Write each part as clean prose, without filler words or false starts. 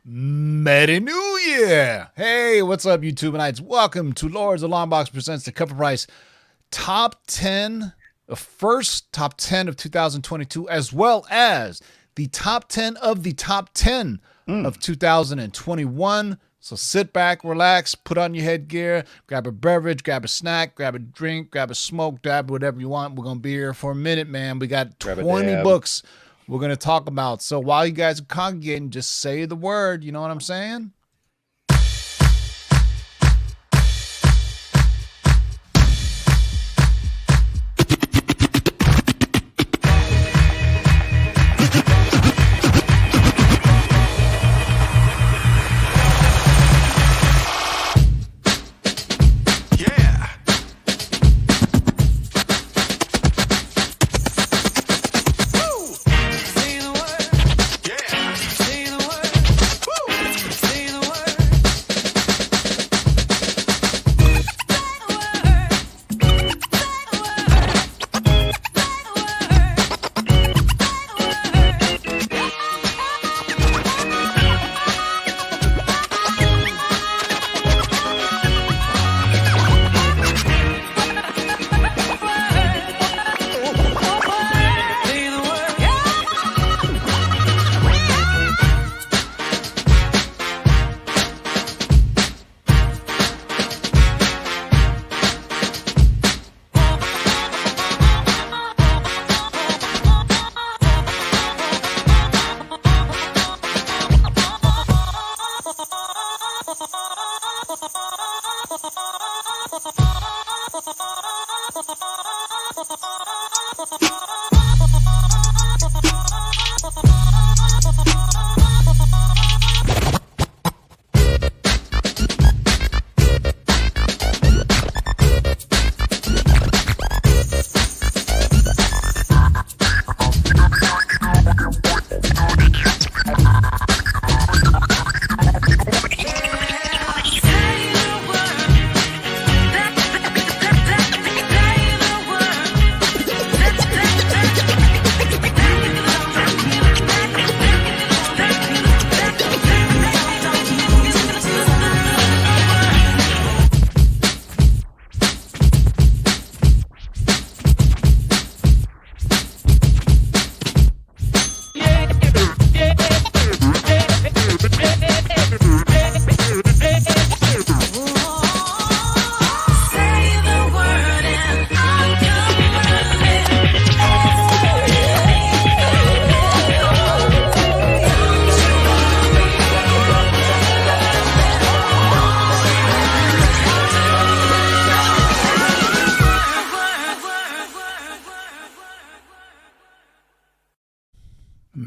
Merry New Year! Hey, what's up, YouTubeites? Welcome to Lords of Longbox presents the CovrPrice Top 10, the first Top 10 of 2022, as well as the Top 10 of the Top 10 of 2021. So sit back, relax, put on your headgear, grab a beverage, grab a snack, grab a drink, grab a smoke, grab whatever you want. We're going to be here for a minute, man. We got 20 books we're going to talk about. So while you guys are congregating, just say the word. You know what I'm saying?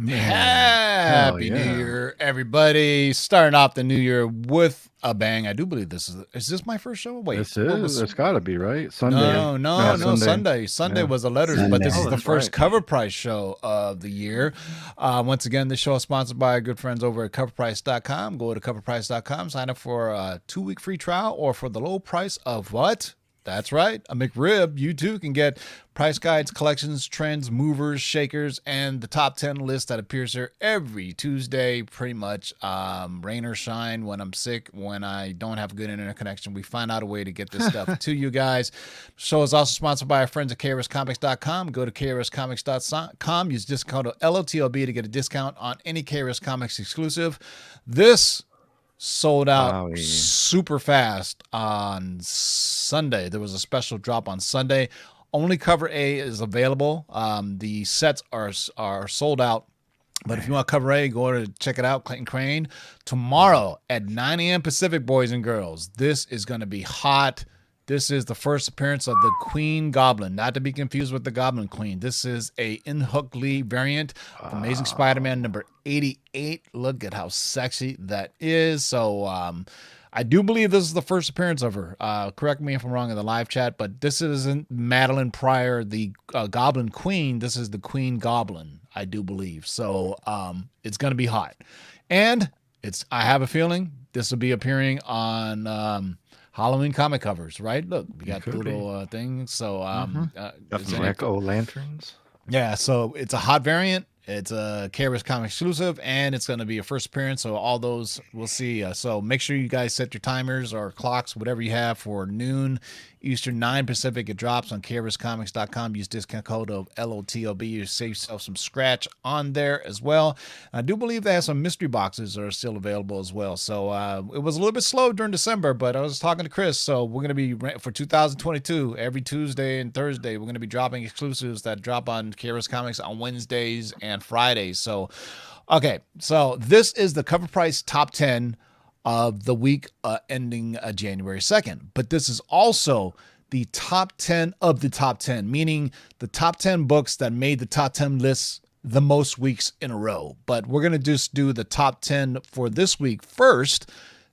Happy New Year, everybody. Starting off the new year with a bang. I do believe this is this my first show? Wait. It's got to be, right? Sunday. No, Sunday was the letters, but this is the first CovrPrice show of the year. Once again, this show is sponsored by our good friends over at CovrPrice.com. Go to CovrPrice.com, sign up for a 2-week free trial, or for the low price of what? That's right, a McRib. You too can get price guides, collections, trends, movers, shakers, and the top 10 list that appears here every Tuesday, pretty much. Rain or shine, when I'm sick, when I don't have a good internet connection, we find out a way to get this stuff to you guys. The show is also sponsored by our friends at KRSComics.com. Go to KRSComics.com, use discount code LOTLB to get a discount on any KRS Comics exclusive. This sold out super fast on Sunday. There was a special drop on Sunday. Only cover A is available. The sets are sold out. But if you want cover A, go to check it out, Clayton Crane. Tomorrow at 9 a.m. Pacific, boys and girls. This is going to be hot. This is the first appearance of the Queen Goblin, not to be confused with the Goblin Queen. This is a In-Hook Lee variant of Amazing Spider-Man number 88. Look at how sexy that is. So I do believe this is the first appearance of her. Correct me if I'm wrong in the live chat, but this isn't Madeline Pryor, the Goblin Queen. This is the Queen Goblin, I do believe. So it's going to be hot. And I have a feeling this will be appearing on Halloween comic covers, right? Look, we got the little thing. So Definitely like O-lanterns. Yeah, so it's a hot variant. It's a KRS Comic exclusive, and it's going to be a first appearance. So all those we'll see. So make sure you guys set your timers or clocks, whatever you have, for noon Eastern, 9 Pacific. It drops on KRSComics.com. Use discount code of LOTLB. You save yourself some scratch on there as well. I do believe they have some mystery boxes that are still available as well. So it was a little bit slow during December, but I was talking to Chris. So we're going to be, for 2022, every Tuesday and Thursday, we're going to be dropping exclusives that drop on KRS Comics on Wednesdays and Fridays. So, okay. So this is the Cover Price Top 10 of the week ending January 2nd. But this is also the top 10 of the top 10, meaning the top 10 books that made the top 10 lists the most weeks in a row. But we're going to just do the top 10 for this week first.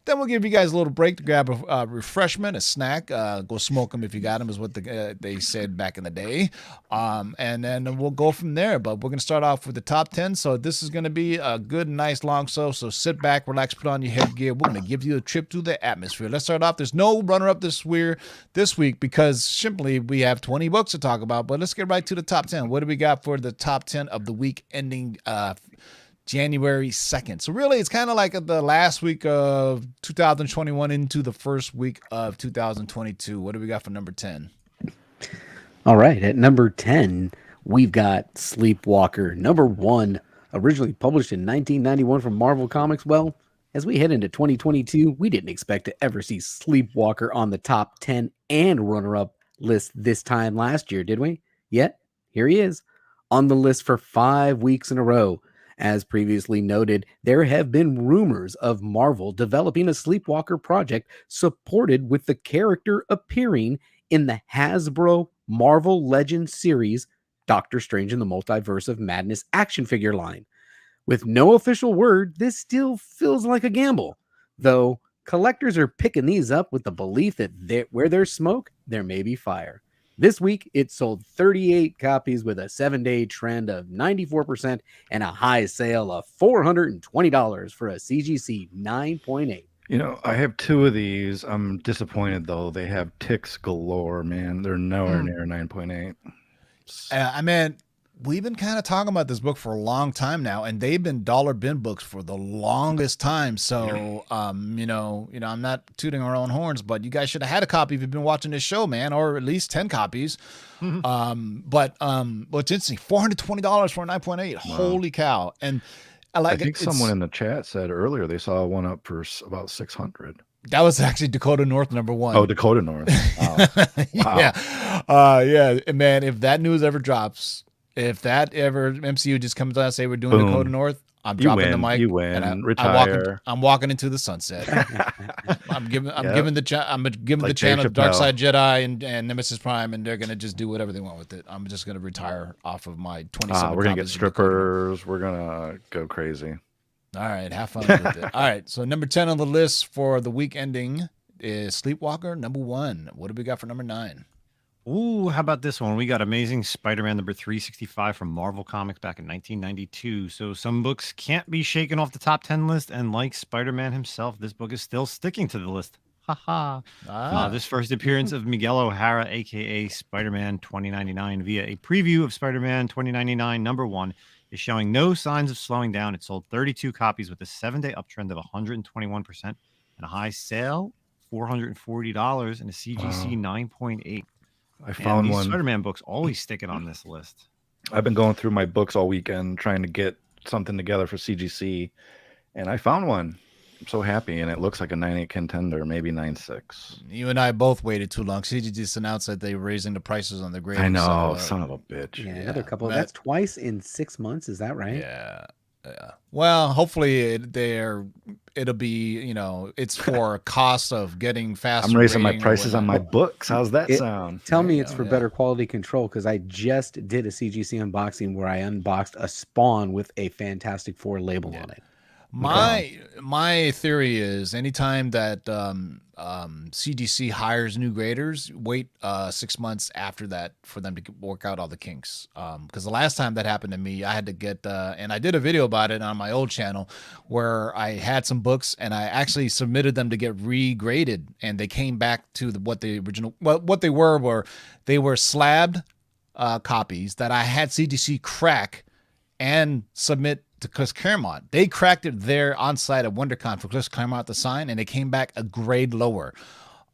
Then we'll give you guys a little break to grab a refreshment, a snack. Go smoke them if you got them, is what they said back in the day. And then we'll go from there. But we're going to start off with the top 10. So this is going to be a good, nice, long show. So sit back, relax, put on your headgear. We're going to give you a trip through the atmosphere. Let's start off. There's no runner-up this week because simply we have 20 books to talk about. But let's get right to the top 10. What do we got for the top 10 of the week ending January 2nd. So really, it's kind of like the last week of 2021 into the first week of 2022. What do we got for number 10? All right. At number 10, we've got Sleepwalker. Number 1, originally published in 1991 from Marvel Comics. Well, as we head into 2022, we didn't expect to ever see Sleepwalker on the top 10 and runner-up list this time last year, did we? Yet, here he is on the list for 5 weeks in a row. As previously noted, there have been rumors of Marvel developing a Sleepwalker project supported with the character appearing in the Hasbro Marvel Legends series Doctor Strange in the Multiverse of Madness action figure line. With no official word, this still feels like a gamble, though collectors are picking these up with the belief that where there's smoke, there may be fire. This week, it sold 38 copies with a 7-day trend of 94% and a high sale of $420 for a CGC 9.8. You know, I have 2 of these. I'm disappointed, though. They have ticks galore, man. They're nowhere near 9.8. I mean, we've been kind of talking about this book for a long time now, and they've been dollar bin books for the longest time. So, you know, I'm not tooting our own horns, but you guys should have had a copy if you've been watching this show, man, or at least 10 copies. But what's interesting, $420 for a 9.8. Wow. Holy cow. And I think someone in the chat said earlier they saw one up for about 600. That was actually Dakota North number 1. Oh, Dakota North. Wow. Wow. Yeah, man, if that news ever drops, if that ever MCU just comes out and say we're doing Dakota North, I'm dropping the mic. You win. And Retire. I'm walking into the sunset. I'm giving the channel Dave Dark Chappelle. Side Jedi and Nemesis Prime, and they're gonna just do whatever they want with it. I'm just gonna retire off of my 27. We're gonna get strippers. We're gonna go crazy. All right, have fun with it. All right, so number 10 on the list for the week ending is Sleepwalker. Number 1. What do we got for number 9? Ooh, how about this one? We got Amazing Spider-Man number 365 from Marvel Comics back in 1992. So some books can't be shaken off the top 10 list, and like Spider-Man himself, this book is still sticking to the list. Haha. This first appearance of Miguel O'Hara, aka Spider-Man 2099, via a preview of Spider-Man 2099 number 1, is showing no signs of slowing down. It sold 32 copies with a 7-day uptrend of 121% and a high sale, $440, and a CGC 9.8. I found one. Spider-Man books always sticking on this list. I've been going through my books all weekend trying to get something together for CGC, and I found one. I'm so happy, and it looks like a 9.8 contender, maybe 9.6. You and I both waited too long. CG just announced that they're raising the prices on the grades. I know, son of a bitch. Yeah, another couple. That's twice in 6 months. Is that right? Yeah. Well, hopefully it'll be, it's for cost of getting faster. I'm raising my prices on my books. How's that sound? Tell me it's for better quality control, because I just did a CGC unboxing where I unboxed a Spawn with a Fantastic Four label on it. My theory is anytime that CGC hires new graders, wait 6 months after that for them to work out all the kinks. Because the last time that happened to me, I had to get and I did a video about it on my old channel where I had some books and I actually submitted them to get regraded, and they came back to what they were slabbed copies that I had CGC crack and submit to Chris Claremont. They cracked it there on site at WonderCon for Chris Claremont to sign, and they came back a grade lower.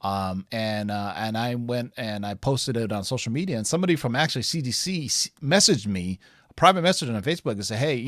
And I went and I posted it on social media, and somebody from actually CDC messaged me, a private message on Facebook, and said, hey,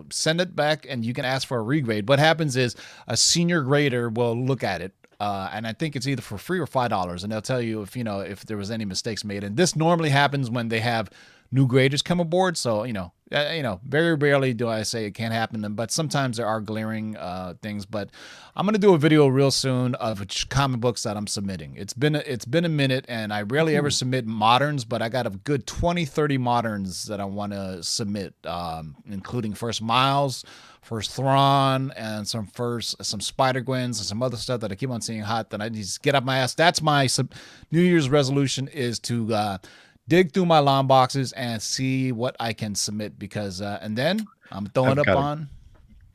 send it back and you can ask for a regrade. What happens is a senior grader will look at it. And I think it's either for free or $5, and they'll tell you if there was any mistakes made. And this normally happens when they have new graders come aboard. So, very rarely do I say it can't happen, but sometimes there are glaring things. But I'm going to do a video real soon of comic books that I'm submitting. It's been a minute, and I rarely ever submit moderns, but I got a good 20, 30 moderns that I want to submit, including First Miles, First Thrawn, and some Spider-Gwens and some other stuff that I keep on seeing hot that I need to get up my ass. That's my New Year's resolution, is to dig through my long boxes and see what I can submit, because and then I'm throwing up on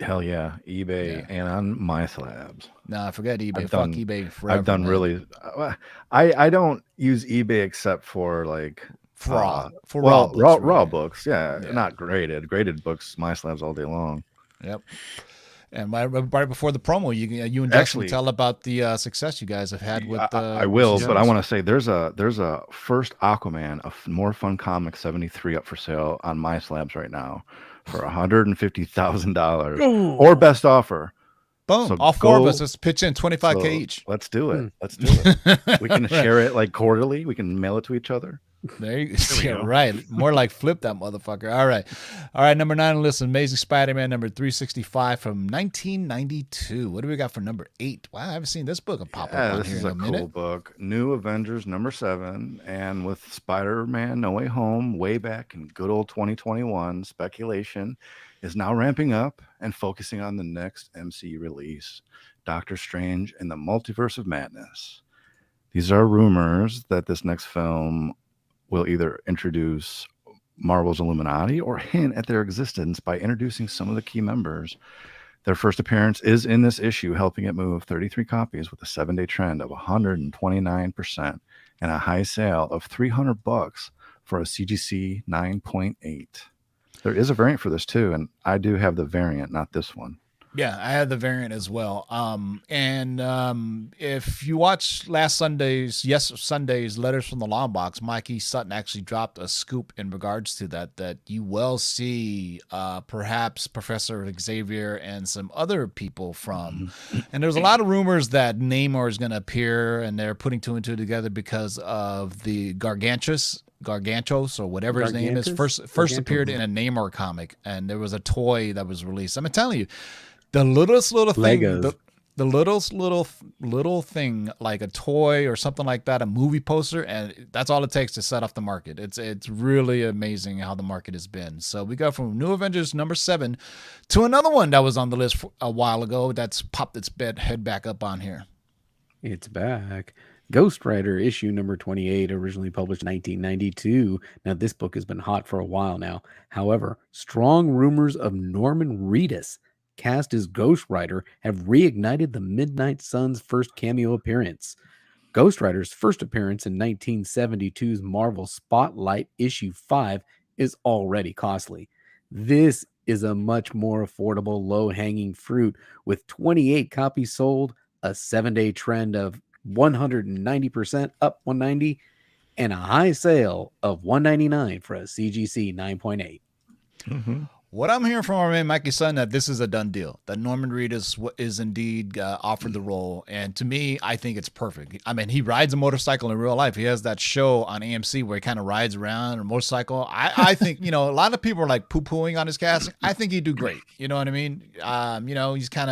hell yeah, eBay and on my slabs. No, forget eBay. Fuck eBay forever. I've done really. I don't use eBay except for like raw books. Yeah, not graded. Graded books, my slabs all day long. Yep. And right before the promo, you and Jackson tell about the success you guys have had with. I will, but I want to say there's a first Aquaman, a More Fun Comic 73 up for sale on my slabs right now for $150,000 or best offer. Boom! So all four of us, let's pitch in $25K each. Let's do it. Let's do it. We can share it like quarterly. We can mail it to each other. There you go. Right. More like flip that motherfucker. All right. Number 9 on the list, Amazing Spider-Man number 365 from 1992. What do we got for number 8? Wow, I haven't seen this book pop up on this here is in a a minute. cool book. New Avengers number 7, and with Spider-Man No Way Home way back in good old 2021, speculation is now ramping up and focusing on the next MCU release, Doctor Strange and the Multiverse of Madness. These are rumors that this next film will either introduce Marvel's Illuminati or hint at their existence by introducing some of the key members. Their first appearance is in this issue, helping it move 33 copies with a 7-day trend of 129% and a high sale of $300 for a CGC 9.8. There is a variant for this too, and I do have the variant, not this one. Yeah, I had the variant as well. If you watch Sunday's Letters from the Long Box, Mikey Sutton actually dropped a scoop in regards to that you will see perhaps Professor Xavier and some other people from. And there's a lot of rumors that Namor is going to appear, and they're putting 2 and 2 together because of the Gargantos or whatever his name is. First appeared in a Namor comic, and there was a toy that was released. I'm telling you, the littlest little thing, the littlest little thing, like a toy or something like that, a movie poster, and that's all it takes to set off the market. It's really amazing how the market has been. So we go from New Avengers number 7 to another one that was on the list a while ago that's popped its head back up on here. It's back. Ghost Rider issue number 28, originally published in 1992. Now, this book has been hot for a while now. However, strong rumors of Norman Reedus cast as Ghost Rider have reignited the Midnight Sun's first cameo appearance. Ghost Rider's first appearance in 1972's Marvel Spotlight issue 5 is already costly. This is a much more affordable, low-hanging fruit with 28 copies sold, a 7-day trend of 190% up 190, and a high sale of $199 for a CGC 9.8. Mm-hmm. What I'm hearing from our man Mikey Sutton, that this is a done deal, that Norman Reedus is indeed offered the role. And to me, I think it's perfect. I mean, he rides a motorcycle in real life. He has that show on AMC where he kind of rides around on a motorcycle. I think, a lot of people are like poo-pooing on his casting. I think he'd do great. You know what I mean? He's kind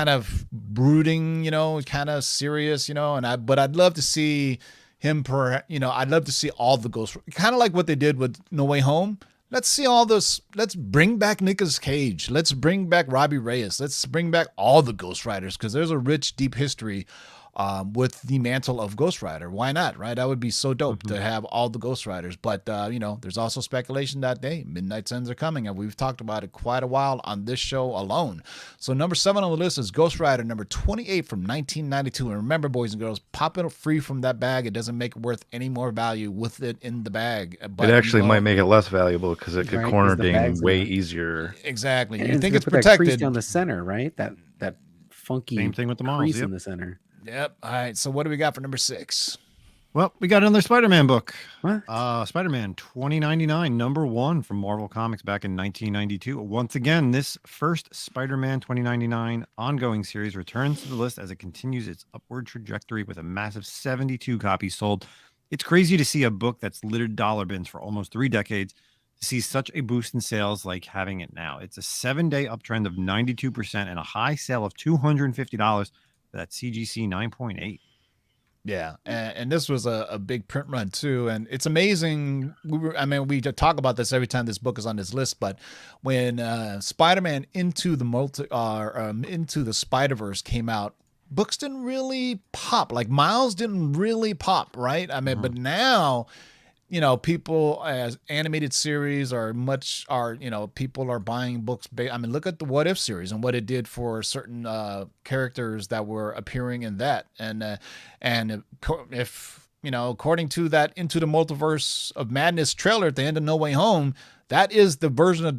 of brooding, kind of serious, but I'd love to see him I'd love to see all the Ghost, kind of like what they did with No Way Home. Let's see all this. Let's bring back Nicolas Cage. Let's bring back Robbie Reyes. Let's bring back all the Ghost Riders, because there's a rich, deep history with the mantle of Ghost Rider. Why not, right? That would be so dope to have all the Ghost Riders. But, there's also speculation that, hey, Midnight Suns are coming, and we've talked about it quite a while on this show alone. So number 7 on the list is Ghost Rider, number 28 from 1992. And remember, boys and girls, pop it free from that bag. It doesn't make it worth any more value with it in the bag. But it actually might make it less valuable because it could corner ding way easier. Exactly. And you think it's put that protected. crease down the center, right? That funky Same thing with the models, crease yep. in the center. Yep. All right. So what do we got for number 6? Well, we got another Spider-Man book. What? Spider-Man 2099, number 1 from Marvel Comics back in 1992. Once again, this first Spider-Man 2099 ongoing series returns to the list as it continues its upward trajectory with a massive 72 copies sold. It's crazy to see a book that's littered dollar bins for almost 3 decades to see such a boost in sales like having it now. It's a 7-day uptrend of 92% and a high sale of $250 for that CGC 9.8. Yeah, and this was a big print run too, and it's amazing. We talk about this every time this book is on this list, but when Spider-Man into the Spider-Verse came out, books didn't really pop. Like Miles didn't really pop, right? But now, people as animated series people are buying books. Look at the What If series and what it did for certain characters that were appearing in that. And if, according to that Into the Multiverse of Madness trailer at the end of No Way Home, that is the version of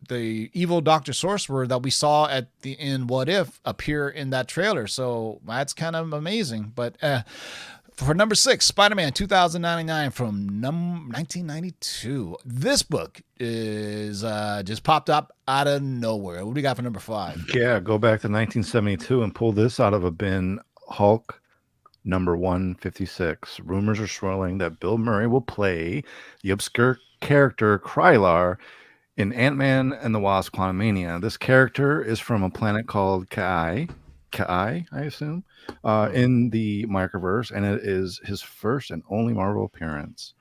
the evil Dr. Sorcerer that we saw in What If appear in that trailer. So that's kind of amazing. But, for number 6, Spider-Man 2099 from 1992. This book is just popped up out of nowhere. What do we got for number 5? Yeah, go back to 1972 and pull this out of a bin. Hulk number 156. Rumors are swirling that Bill Murray will play the obscure character Krylar in Ant-Man and the Wasp: Quantumania. This character is from a planet called Kai, I assume, in the microverse, and it is his first and only Marvel appearance.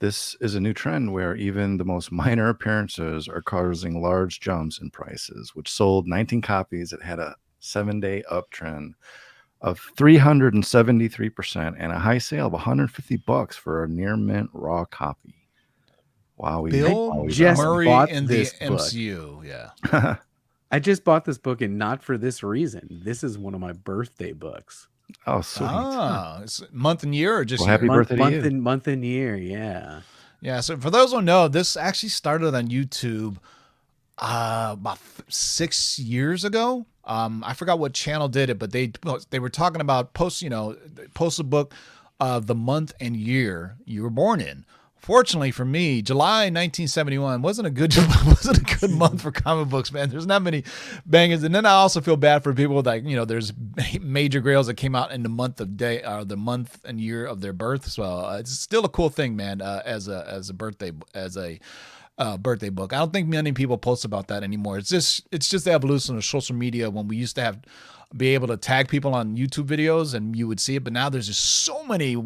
This is a new trend where even the most minor appearances are causing large jumps in prices, which sold 19 copies. It had a 7-day uptrend of 373% and a high sale of $150 for a near mint raw copy. Wow, Bill just Murray bought in the this book. MCU, yeah. I just bought this book, and not for this reason. This is one of my birthday books. Oh, sweet. It's month and year or just Well, happy year? birthday to you. Month and year, yeah. Yeah, so for those who don't know, this actually started on YouTube about 6 years ago. I forgot what channel did it, but they were talking about post a book of the month and year you were born in. Fortunately for me, July 1971 wasn't a good month for comic books, man. There's not many bangers, and then I also feel bad for people like there's major grails that came out in the month and year of their birth. So it's still a cool thing, man. As a birthday book. I don't think many people post about that anymore. It's just the evolution of social media when we used to be able to tag people on YouTube videos and you would see it, but now there's just so many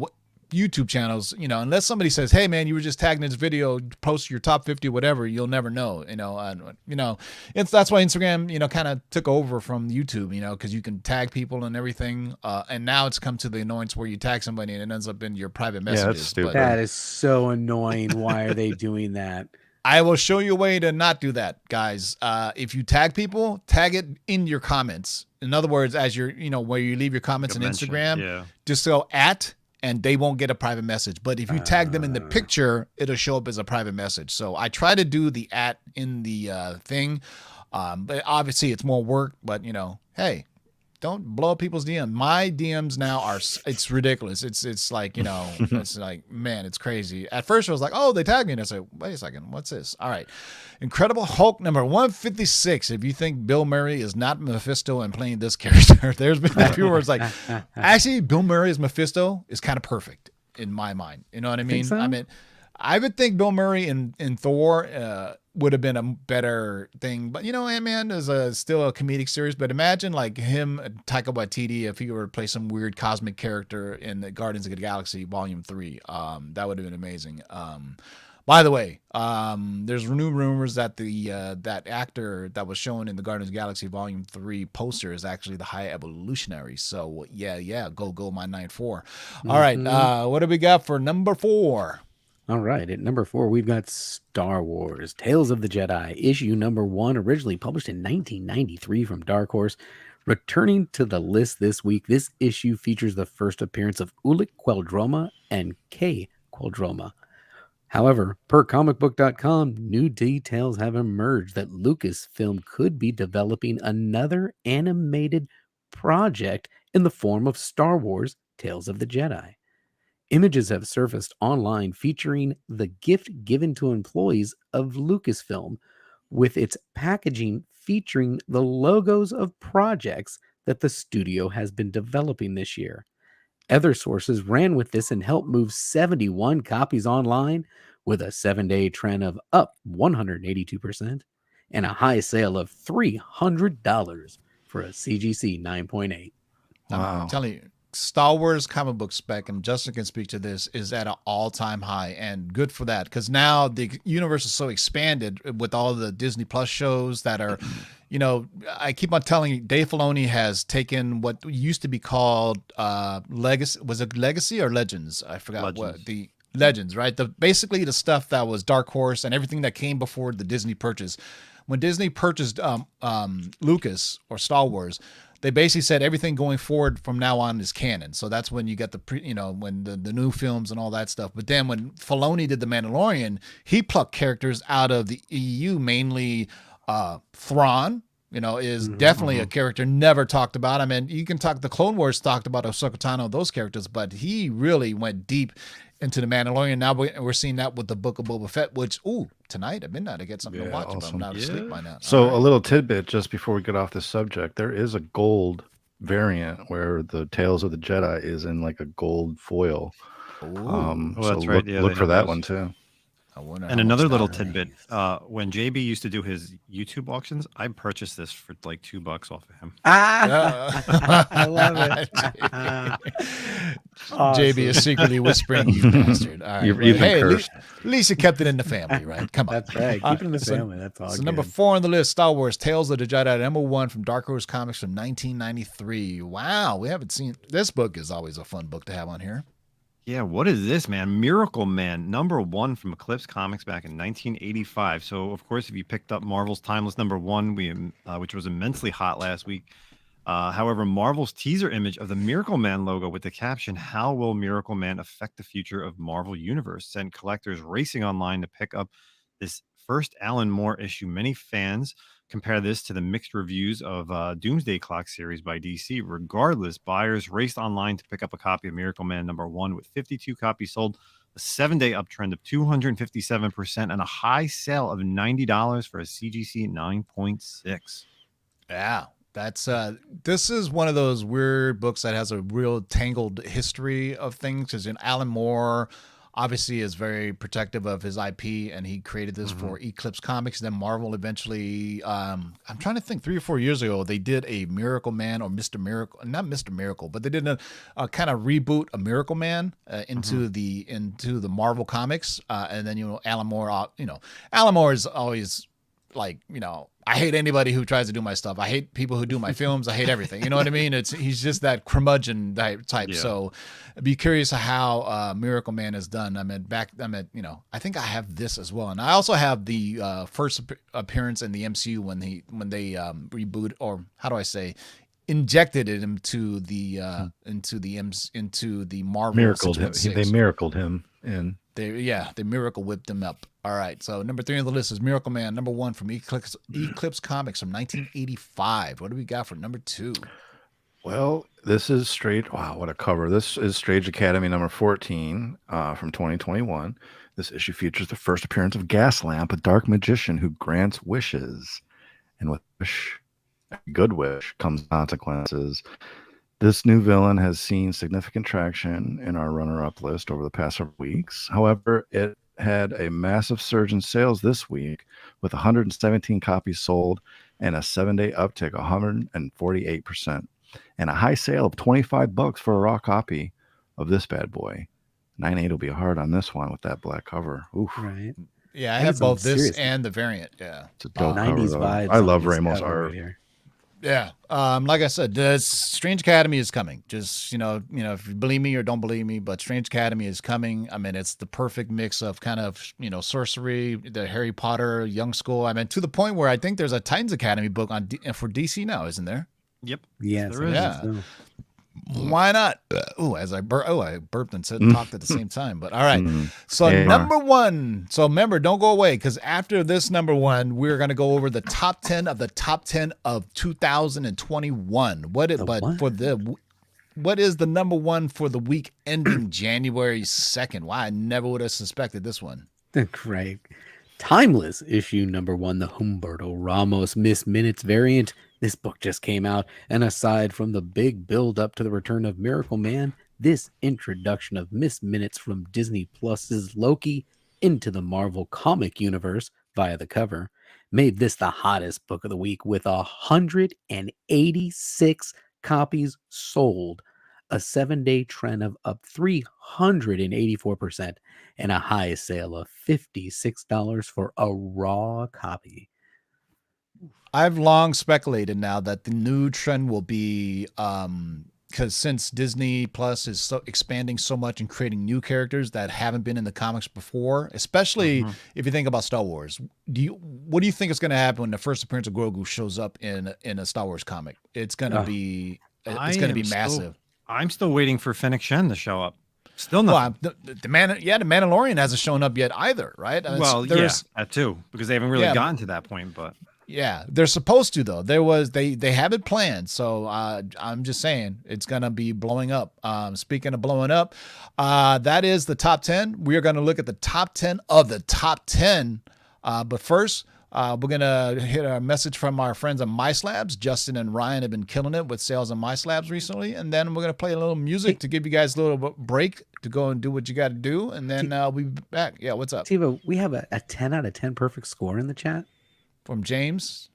YouTube channels, unless somebody says, hey man, you were just tagged in this video, post your top 50, whatever, you'll never know, that's why Instagram, kind of took over from YouTube, because you can tag people and everything. And now it's come to the annoyance where you tag somebody and it ends up in your private messages. Yeah, that's stupid. That is so annoying. Why are they doing that? I will show you a way to not do that, guys. If you tag people, tag it in your comments. In other words, as you're, where you leave your comments on Instagram, just go @ and they won't get a private message. But if you tag them in the picture, it'll show up as a private message. So I try to do the @ in the thing. But obviously it's more work, but hey, don't blow up people's DM. My DMs now it's ridiculous. It's like, it's like, man, it's crazy. At first I was like, oh, they tagged me. And I said, wait a second, what's this? All right. Incredible Hulk number 156. If you think Bill Murray is not Mephisto and playing this character, there's been a few words like, actually, Bill Murray as Mephisto is kind of perfect in my mind. You know what I mean? So? I would think Bill Murray in Thor would have been a better thing. But, Ant-Man is still a comedic series. But imagine like him, Taika Waititi, if he were to play some weird cosmic character in the Guardians of the Galaxy Volume 3. That would have been amazing. By the way, there's new rumors that the that actor that was shown in the Guardians of the Galaxy Volume 3 poster is actually the High Evolutionary. So yeah, go my 9-4. All right, what do we got for number 4? All right, at number 4, we've got Star Wars Tales of the Jedi, issue number 1, originally published in 1993 from Dark Horse. Returning to the list this week, this issue features the first appearance of Ulic Queldroma and Kay Queldroma. However, per comicbook.com, new details have emerged that Lucasfilm could be developing another animated project in the form of Star Wars Tales of the Jedi. Images have surfaced online featuring the gift given to employees of Lucasfilm, with its packaging featuring the logos of projects that the studio has been developing this year. Other sources ran with this and helped move 71 copies online, with a 7-day trend of up 182% and a high sale of $300 for a CGC 9.8. Wow. I'm telling you, Star Wars comic book spec, and Justin can speak to this, is at an all-time high, and good for that, because now the universe is so expanded with all the Disney Plus shows that are, I keep on telling you, Dave Filoni has taken what used to be called Legacy. Was it Legacy or Legends? I forgot what the Legends, right? Basically the stuff that was Dark Horse and everything that came before the Disney purchase. When Disney purchased Lucas or Star Wars, they basically said everything going forward from now on is canon. So that's when you get when the new films and all that stuff. But then when Filoni did The Mandalorian, he plucked characters out of the EU, mainly Thrawn. Is definitely a character never talked about. I mean, you can talk, the Clone Wars talked about Ahsoka Tano, those characters, but he really went deep into the Mandalorian. Now we're seeing that with the Book of Boba Fett, which, tonight at midnight, I get something to watch, awesome. but I'm not asleep by now. So a little tidbit just before we get off this subject, there is a gold variant where the Tales of the Jedi is in like a gold foil. That's right. Look for that one too. And another little tidbit, when JB used to do his YouTube auctions, I purchased this for like $2 off of him. I love it. JB is secretly whispering, "You bastard." All right. You've been cursed. At least you kept it in the family, right? Come on. That's right. Keep it in the family. That's all. So number 4 on the list, Star Wars Tales of the Jedi, number 1 from Dark Horse Comics from 1993. Wow, we haven't seen this book. Is always a fun book to have on here. Yeah, what is this, man? Miracle Man, number 1 from Eclipse Comics back in 1985. So, of course, if you picked up Marvel's Timeless number 1, which was immensely hot last week. However, Marvel's teaser image of the Miracle Man logo with the caption, "How will Miracle Man affect the future of Marvel Universe?" sent collectors racing online to pick up this first Alan Moore issue. Many fans compare this to the mixed reviews of Doomsday Clock series by DC. Regardless, buyers raced online to pick up a copy of Miracle Man number 1, with 52 copies sold, a 7-day uptrend of 257%, and a high sale of $90 for a CGC 9.6. Yeah. That's this is one of those weird books that has a real tangled history of things, because Alan Moore obviously is very protective of his IP, and he created this for Eclipse Comics. Then Marvel eventually, I'm trying to think, 3 or 4 years ago, they did a Miracle Man or Mr. Miracle, not Mr. Miracle, but they did a kind of reboot of Miracle Man into the Marvel Comics, and then Alan Moore, Alan Moore is always like, I hate anybody who tries to do my stuff. I hate people who do my films. I hate everything. You know what I mean? He's just that curmudgeon type. Yeah. So I'd be curious how Miracle Man is done. I think I have this as well. And I also have the first appearance in the MCU when they reboot, or how do I say, injected it into the Marvel miracled him. They miracled him in. They miracle whipped him up. All right, so number 3 on the list is Miracle Man, number 1 from Eclipse Comics from 1985. What do we got for number 2? Well, this is wow, what a cover. This is Strange Academy number 14 from 2021. This issue features the first appearance of Gaslamp, a dark magician who grants wishes. And with good wish comes consequences. This new villain has seen significant traction in our runner-up list over the past several weeks. However, it had a massive surge in sales this week, with 117 copies sold and a 7-day uptick, 148%, and a high sale of $25 for a raw copy of this bad boy. 9.8 will be hard on this one with that black cover. Oof. Right. Yeah, I That have is some both this serious- and the variant. Yeah. It's a dope cover, 90s though. vibes. I on love this Ramos cover art. right here. Yeah. Like I said, the Strange Academy is coming. Just, if you believe me or don't believe me, but Strange Academy is coming. I mean, it's the perfect mix of kind of, sorcery, the Harry Potter, young school. I mean, to the point where I think there's a Titans Academy book for DC now, isn't there? Yep. Yes, There is. Yeah. So. Why not? I burped and said talked at the same time. But all right. So Yeah. number one. So remember, don't go away, because after this number one, we're gonna go over the top 10 of the top 10 of 2021. What is the number one for the week ending January 2nd? Why I never would have suspected this one. Great. Timeless issue number 1, the Humberto Ramos Miss Minutes variant. This book just came out, and aside from the big build up to the return of Miracle Man, this introduction of Miss Minutes from Disney Plus's Loki into the Marvel comic universe via the cover made this the hottest book of the week with 186 copies sold, a 7-day trend of up 384%, and a high sale of $56 for a raw copy. I've long speculated now that the new trend will be because since Disney Plus is expanding so much and creating new characters that haven't been in the comics before, especially if you think about Star Wars. What do you think is going to happen when the first appearance of Grogu shows up in a Star Wars comic? It's going to be massive. I'm still waiting for Fennec Shen to show up. Still not. Well, the Mandalorian hasn't shown up yet either, right? That too, because they haven't really gotten to that point, but. Yeah, they're supposed to though. They have it planned, so I'm just saying it's gonna be blowing up. Speaking of blowing up, that is the top 10. We are gonna look at the top 10 of the top 10. But first, we're gonna hit a message from our friends at MySlabs. Justin and Ryan have been killing it with sales on MySlabs recently, and then we're gonna play a little music to give you guys a little break to go and do what you got to do, and then we'll be back. Yeah, what's up? Tiva, we have a 10 out of 10 perfect score in the chat. From James.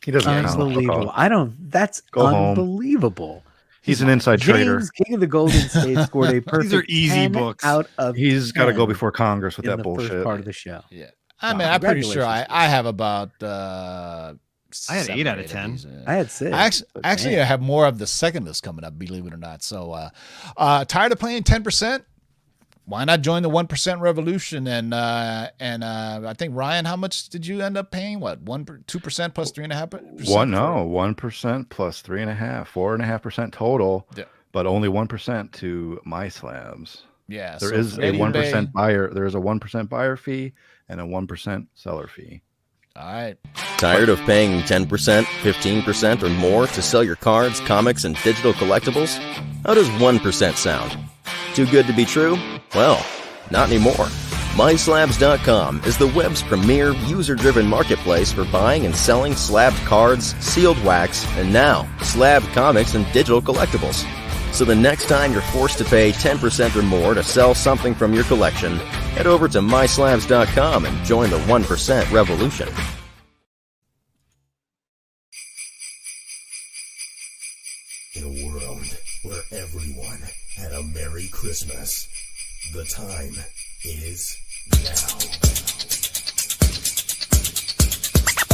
He doesn't count. Unbelievable. That's Go home. Unbelievable. He's an inside trader. James, King of the Golden State, scored a perfect These are easy 10 books. out of He's got to 10 go before Congress with in that the bullshit. first part of the show. Yeah. I mean, I'm pretty sure I have about I had 8 out of 10. I had 6. Actually, I have more of the second list coming up, believe it or not. So, tired of playing 10%? Why not join the 1% revolution? And I think, Ryan, how much did you end up paying? What, 2% plus 3.5%? 1% plus 3.5%, 4.5% total, but only 1% to MySlabs. Yeah, there is a 1% buyer. There is a 1% buyer fee and a 1% seller fee. All right. Tired of paying 10%, 15%, or more to sell your cards, comics, and digital collectibles? How does 1% sound? Too good to be true? Well, not anymore. MySlabs.com is the web's premier user-driven marketplace for buying and selling slabbed cards, sealed wax, and now slabbed comics and digital collectibles. So the next time you're forced to pay 10% or more to sell something from your collection, head over to MySlabs.com and join the 1% revolution. In a world where everyone had a Merry Christmas, the time is now.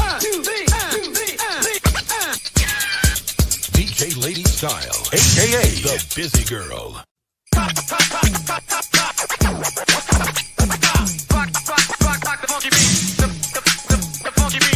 1, 2, 3, DJ Lady Style, a.k.a. The Busy Girl. Rock the funky beat. The funky beat.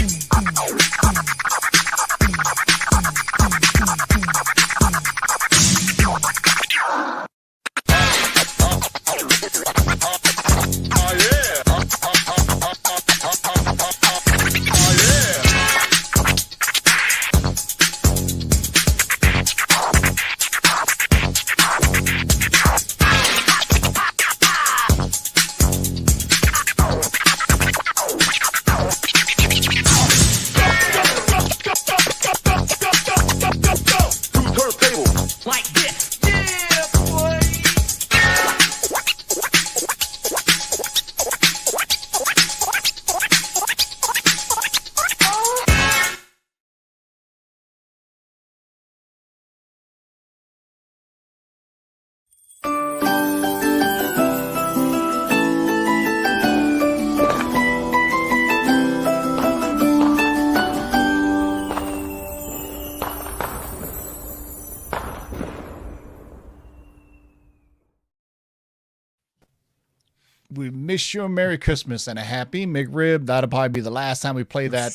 we wish you a Merry Christmas and a Happy McRib. That'll probably be the last time we play that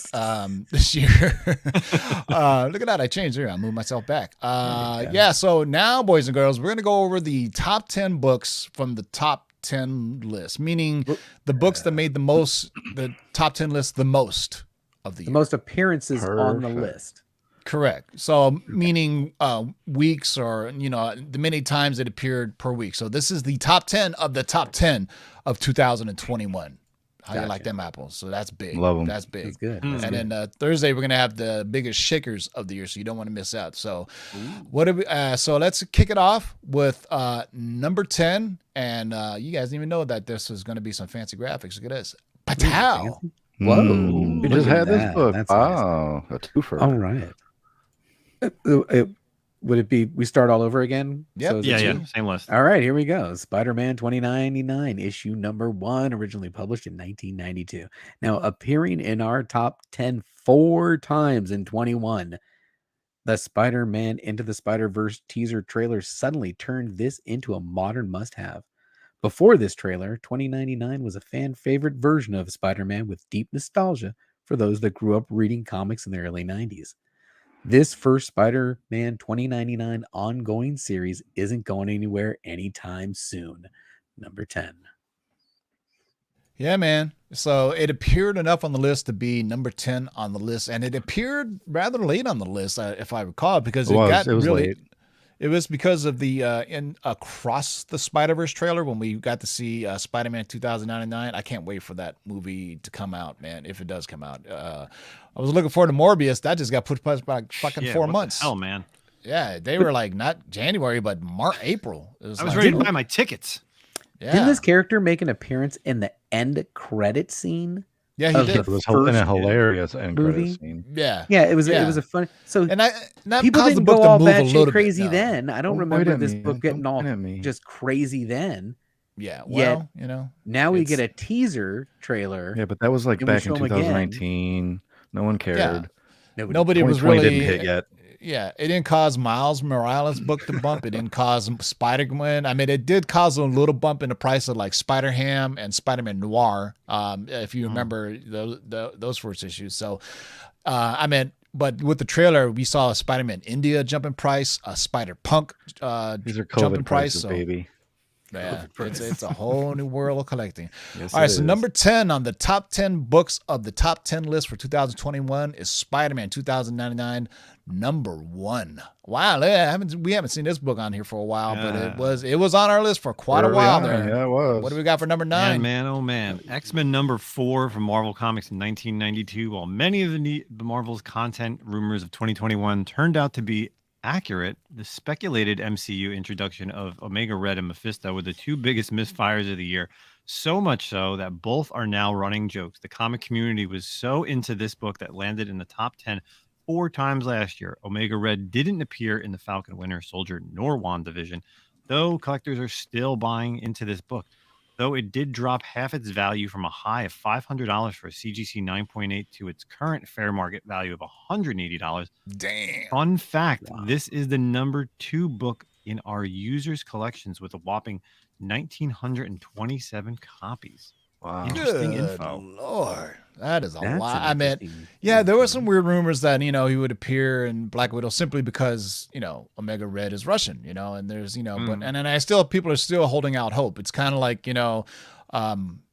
this year. Look at that. I changed here. I moved myself back. Yeah, so now, boys and girls, we're going to go over the top 10 books from the top 10 list, meaning the books that made the top 10 list the most of the year. The most appearances on the list. Correct. So meaning weeks or, the many times it appeared per week. So this is the top 10 of the top 10 of 2021. How you like them apples? So that's big. Love them. That's big. That's good. And then Thursday we're gonna have the biggest shakers of the year, so you don't want to miss out. So so let's kick it off with number 10. And you guys didn't even know that this was gonna be some fancy graphics. Look at this. Patow. Whoa. You Look just at had this that. book. That's Oh, a twofer. All right. Would it be we start all over again? Yep. So is it Yeah, two? same list. All right, here we go. Spider-Man 2099, issue number 1, originally published in 1992. Now, appearing in our top 10 4 times in 21, the Spider-Man Into the Spider-Verse teaser trailer suddenly turned this into a modern must-have. Before this trailer, 2099 was a fan-favorite version of Spider-Man with deep nostalgia for those that grew up reading comics in the early 90s. This first Spider-Man 2099 ongoing series isn't going anywhere anytime soon. Number 10. Yeah, man. So it appeared enough on the list to be number 10 on the list, and it appeared rather late on the list, if I recall, because it was really late. It was because of the in Across the Spider-Verse trailer when we got to see Spider-Man 2099. I can't wait for that movie to come out, man, if it does come out. I was looking forward to Morbius. That just got put past by fucking 4 months. Oh, man. Yeah, they were like not January, but April. I was ready to buy my tickets. Yeah. Didn't this character make an appearance in the end credit scene? Yeah, he did. It was in a hilarious end movie? credit scene. Yeah. Yeah, it was a fun. So And that people caused the didn't book go to all move a batshit little crazy bit. No. then. I don't Don't remember point at this me. book getting Don't all point at me. just crazy then. Yeah, Yet, well, now we it's- get a teaser trailer. Yeah, but that was like And we back in show 'em again. 2019. No one cared. Nobody was 2020 really didn't hit yet. Yeah, it didn't cause Miles Morales' book to bump. It didn't cause Spider-Gwen. I mean, it did cause a little bump in the price of like Spider-Ham and Spider-Man Noir, if you remember those first issues. So, but with the trailer, we saw a Spider-Man India jump in price, a Spider-Punk These are jump in COVID price. prices, So, baby. yeah, it's a whole new world of collecting. Yes, All right, it so is. number 10 on the top 10 books of the top 10 list for 2021 is Spider-Man 2099, number 1. Wow, we haven't seen this book on here for a while, but it was on our list for quite a Early while on, there. Yeah, it was. What do we got for number 9? Man, oh man. X-Men number 4 from Marvel Comics in 1992. While many of the Marvel's content rumors of 2021 turned out to be accurate, the speculated MCU introduction of Omega Red and Mephisto were the 2 biggest misfires of the year. So much so that both are now running jokes. The comic community was so into this book that landed in the top 10 4 times last year. Omega Red didn't appear in the Falcon Winter Soldier nor WandaVision, though collectors are still buying into this book. Though it did drop half its value from a high of $500 for a CGC 9.8 to its current fair market value of $180. Damn. Fun fact, this is the number 2 book in our users' collections with a whopping 1,927 copies. Wow. Interesting Good info. Lord. That is a That's lot. an I mean, interesting yeah, there were info. some weird rumors that, he would appear in Black Widow simply because, Omega Red is Russian, and there's, but, and then people are still holding out hope. It's kind of like,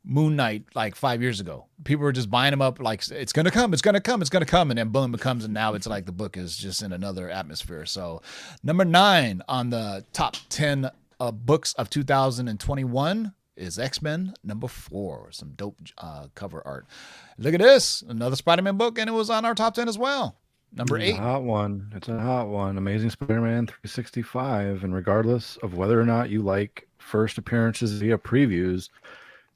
Moon Knight, like 5 years ago. People were just buying them up like, it's going to come, it's going to come, it's going to come. And then boom, it comes. And now it's like the book is just in another atmosphere. So number 9 on the top 10 books of 2021 is X-Men number 4. Some dope cover art. Look at this, another Spider-Man book, and it was on our top 10 as well. Number 8. It's a hot one. It's a hot one. Amazing Spider-Man 365. And regardless of whether or not you like first appearances via previews,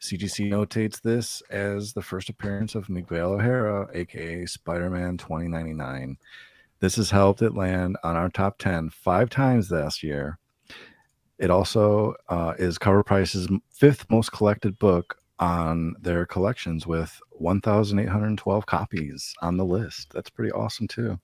CGC notates this as the first appearance of Miguel O'Hara, aka Spider-Man 2099. This has helped it land on our top 10 5 times last year. It also is CovrPrice's 5th most collected book on their collections with 1,812 copies on the list. That's pretty awesome too.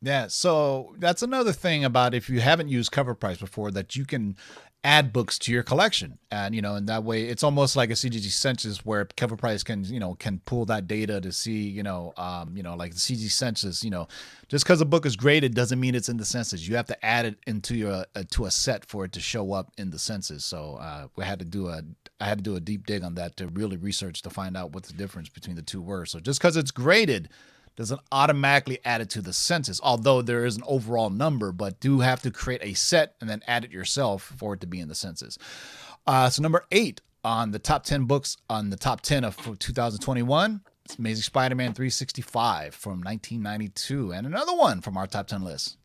Yeah, so that's another thing about if you haven't used CovrPrice before, that you can add books to your collection, and in that way it's almost like a CGG census where CovrPrice can pull that data to see like the CGG census. Just because a book is graded doesn't mean it's in the census. You have to add it into your to a set for it to show up in the census. So I had to do a deep dig on that to really research to find out what the difference between the two were. So just because it's graded doesn't automatically add it to the census, although there is an overall number, but do have to create a set and then add it yourself for it to be in the census. So number 8 on the top 10 books on the top 10 of 2021, it's Amazing Spider-Man 365 from 1992, and another one from our top 10 list.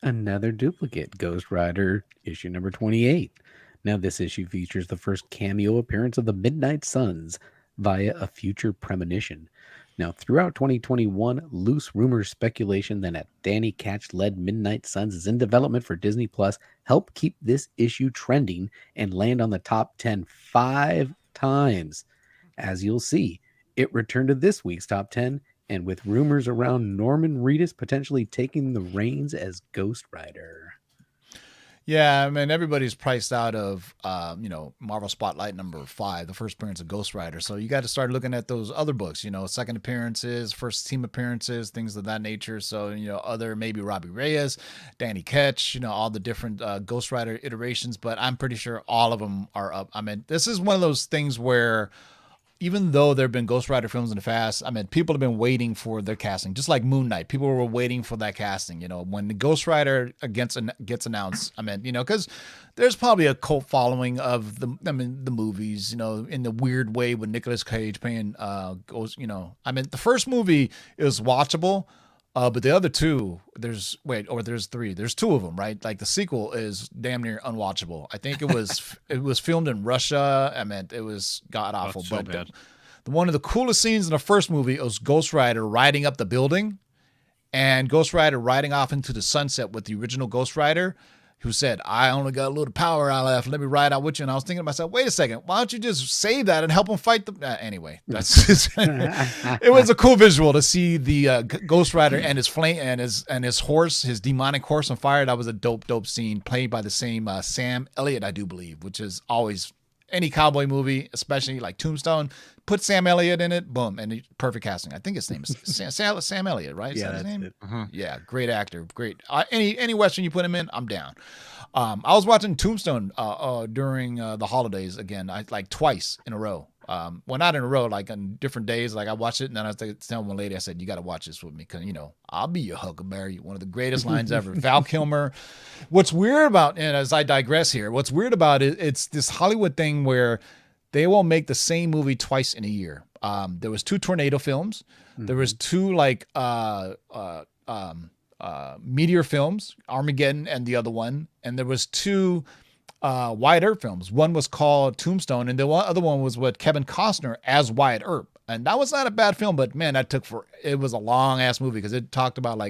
Another duplicate, Ghost Rider, issue number 28. Now, this issue features the first cameo appearance of the Midnight Suns via a future premonition. Now, throughout 2021, loose rumors, speculation that a Danny Ketch-led Midnight Suns is in development for Disney Plus helped keep this issue trending and land on the top 10 5 times. As you'll see, it returned to this week's top 10, and with rumors around Norman Reedus potentially taking the reins as Ghost Rider. Yeah, I mean, everybody's priced out of, Marvel Spotlight number 5, the first appearance of Ghost Rider. So you got to start looking at those other books, second appearances, first team appearances, things of that nature. So, other maybe Robbie Reyes, Danny Ketch, all the different Ghost Rider iterations. But I'm pretty sure all of them are up. I mean, this is one of those things where, even though there have been Ghost Rider films in the past, I mean, people have been waiting for their casting, just like Moon Knight. People were waiting for that casting. When the Ghost Rider gets announced, I mean, because there's probably a cult following of the movies, in the weird way with Nicolas Cage playing Ghost. I mean, the first movie is watchable. But the other two, there's 3. There's 2 of them, right? Like the sequel is damn near unwatchable. I think it was filmed in Russia. I mean, it was god awful. So but bad. One of the coolest scenes in the first movie was Ghost Rider riding up the building, and Ghost Rider riding off into the sunset with the original Ghost Rider, who said, "I only got a little power I left. Let me ride out with you." And I was thinking to myself, wait a second, why don't you just save that and help him fight the... anyway, that's just... It was a cool visual to see the Ghost Rider and his flame and his horse, his demonic horse on fire. That was a dope scene, played by the same Sam Elliott, I do believe, which is always... Any cowboy movie, especially like Tombstone, put Sam Elliott in it, boom, and perfect casting. I think his name is Sam Elliott, right? Is that his name? Yeah, great actor, great. Any Western you put him in, I'm down. I was watching Tombstone during the holidays again, like twice in a row. Well, not in a row, like on different days. Like I watched it, and then I was telling one lady, I said, "You got to watch this with me, because I'll be your Huckleberry." One of the greatest lines ever. Val Kilmer. What's weird about, and as I digress here, what's weird about it, it's this Hollywood thing where they will make the same movie twice in a year. There was 2 tornado films. There was 2 meteor films, Armageddon and the other one, and there was 2 Wyatt Earp films. One was called Tombstone, and the other one was with Kevin Costner as Wyatt Earp. And that was not a bad film, but man, it was a long ass movie, because it talked about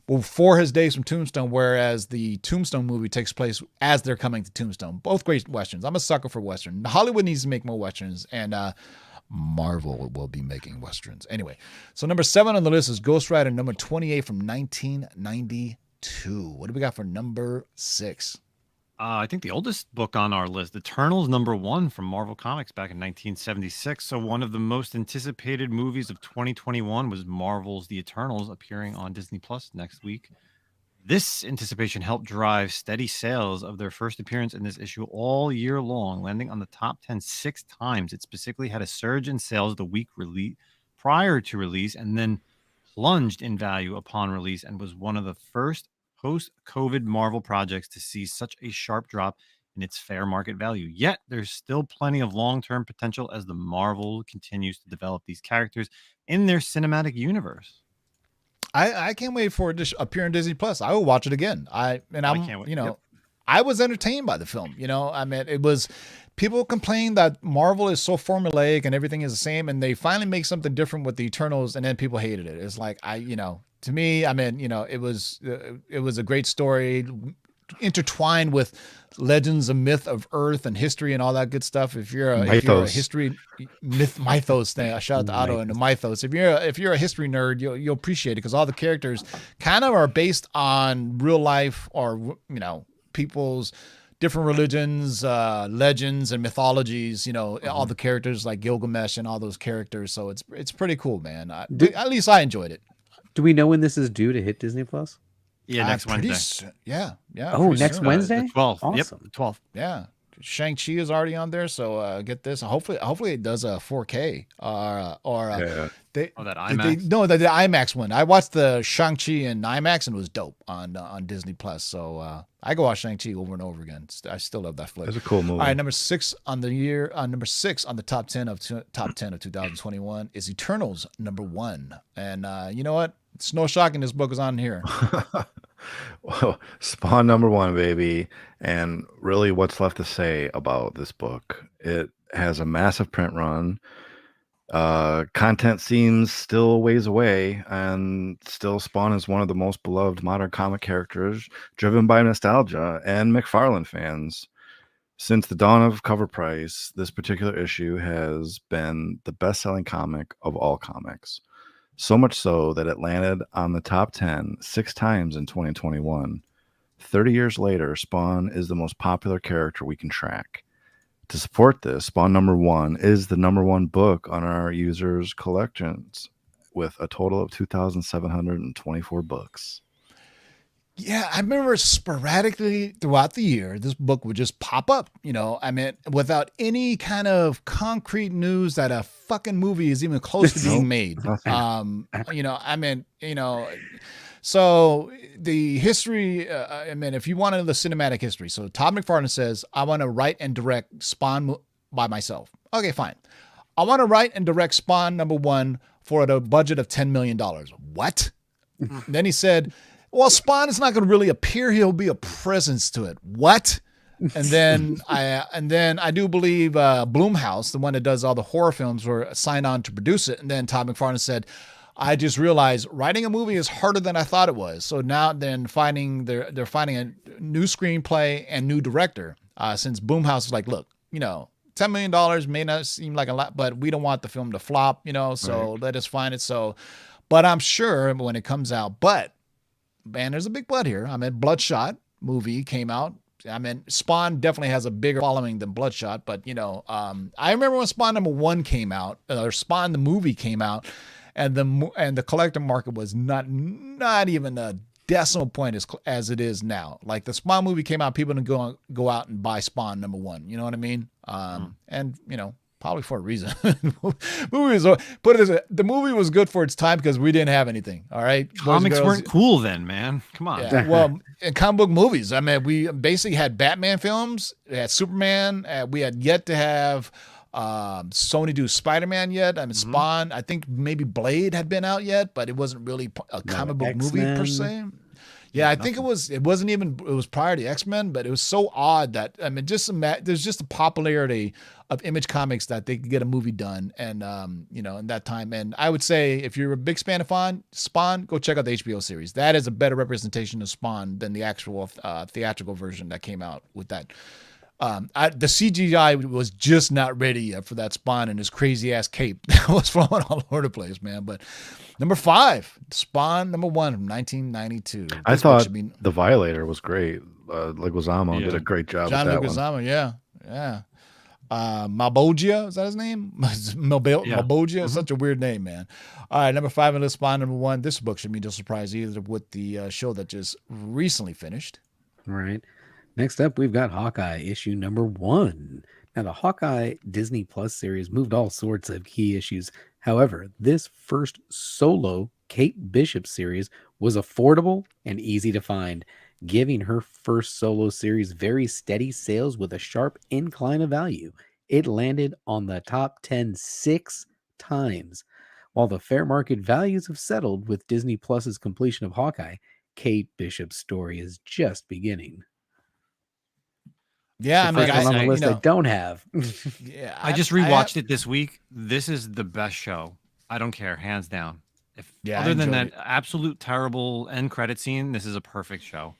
before his days from Tombstone, whereas the Tombstone movie takes place as they're coming to Tombstone. Both great Westerns. I'm a sucker for Western. Hollywood needs to make more Westerns, and Marvel will be making Westerns. Anyway, so number 7 on the list is Ghost Rider number 28 from 1992. What do we got for number 6? I think the oldest book on our list, Eternals number 1 from Marvel Comics back in 1976. So one of the most anticipated movies of 2021 was Marvel's The Eternals, appearing on Disney Plus next week. This anticipation helped drive steady sales of their first appearance in this issue all year long, landing on the top 10 6 times. It specifically had a surge in sales the week prior to release, and then plunged in value upon release, and was one of the first post-COVID Marvel projects to see such a sharp drop in its fair market value. Yet there's still plenty of long-term potential as the Marvel continues to develop these characters in their cinematic universe. I can't wait for it to appear on Disney Plus. I will watch it again. I can't wait. Yep. I was entertained by the film. I mean, it was, people complain that Marvel is so formulaic and everything is the same, and they finally make something different with the Eternals, and then people hated it. It's like, to me, I mean, it was a great story, intertwined with legends and myth of Earth and history and all that good stuff. If you're a history mythos thing, I shout out to Otto and the mythos. If you're a history nerd, you'll appreciate it because all the characters kind of are based on real life or people's different religions, legends, and mythologies. All the characters like Gilgamesh and all those characters. So it's pretty cool, man. At least I enjoyed it. Do we know when this is due to hit Disney Plus? Yeah, next Wednesday. Yeah. Oh, next Wednesday? The 12th. Awesome. Yep, the 12th. Yeah. Shang-Chi is already on there, so get this. Hopefully it does a 4K that IMAX. The IMAX one. I watched the Shang-Chi in IMAX and it was dope on Disney Plus. So I go watch Shang-Chi over and over again. I still love that flick. It's a cool movie. All right, number 6 on the top 10 of 2021 is Eternals number 1. And you know what? It's no shocking this book is on here. Well, Spawn number 1, baby. And really what's left to say about this book? It has a massive print run. Content seems still a ways away, and still Spawn is one of the most beloved modern comic characters, driven by nostalgia and McFarlane fans. Since the dawn of CovrPrice, this particular issue has been the best-selling comic of all comics. So much so that it landed on the top 10 6 times in 2021. 30 years later, Spawn is the most popular character we can track. To support this, Spawn number 1 is the number 1 book on our users' collections with a total of 2,724 books. Yeah, I remember sporadically throughout the year, this book would just pop up, without any kind of concrete news that a fucking movie is even close to being made. So the history, if you want to know the cinematic history, so Todd McFarlane says, I want to write and direct Spawn by myself. Okay, fine. I want to write and direct Spawn number 1 for a budget of $10 million. What? Then he said, well, Spawn is not going to really appear. He'll be a presence to it. What? And then I do believe Blumhouse, the one that does all the horror films, were signed on to produce it. And then Todd McFarlane said, I just realized writing a movie is harder than I thought it was. So now they're finding a new screenplay and new director. Since Blumhouse is like, look, $10 million may not seem like a lot, but we don't want the film to flop, so let us find it. So, but I'm sure when it comes out, man, there's a big but here. Bloodshot movie came out. Spawn definitely has a bigger following than Bloodshot, but I remember when Spawn number 1 came out, or Spawn the movie came out, and the collector market was not even a decimal point as it is now. Like the Spawn movie came out, people didn't go out and buy Spawn number 1. You know what I mean? And probably for a reason. The movie was good for its time because we didn't have anything. All right, comics weren't cool then, man. Come on. Yeah. Well, in comic book movies, we basically had Batman films, we had Superman, we had yet to have Sony do Spider-Man yet. Spawn. I think maybe Blade had been out yet, but it wasn't really a comic book movie per se. Yeah, I think it was prior to X-Men, but it was so odd that, there's just a popularity of Image Comics that they could get a movie done. And, in that time. And I would say if you're a big fan of Spawn, go check out the HBO series. That is a better representation of Spawn than the actual theatrical version that came out with that. The CGI was just not ready yet for that Spawn and his crazy ass cape that was flowing all over the place, man. But number 5, Spawn number 1 from 1992. I thought The Violator was great. Leguizamo did a great job John with that Leguizamo, one. yeah. Malbogia, is that his name? Malbogia, such a weird name, man. All right, number 5 on the Spawn number 1. This book should be no surprise either with the show that just recently finished. All right. Next up, we've got Hawkeye issue number 1. Now, the Hawkeye Disney Plus series moved all sorts of key issues. However, this first solo Kate Bishop series was affordable and easy to find, giving her first solo series very steady sales with a sharp incline of value. It landed on the top 10 6 times. While the fair market values have settled with Disney Plus's completion of Hawkeye, Kate Bishop's story is just beginning. Yeah, on the list I don't have. Yeah, I just rewatched it this week. This is the best show. I don't care, hands down. Other than that absolute terrible end credit scene, this is a perfect show.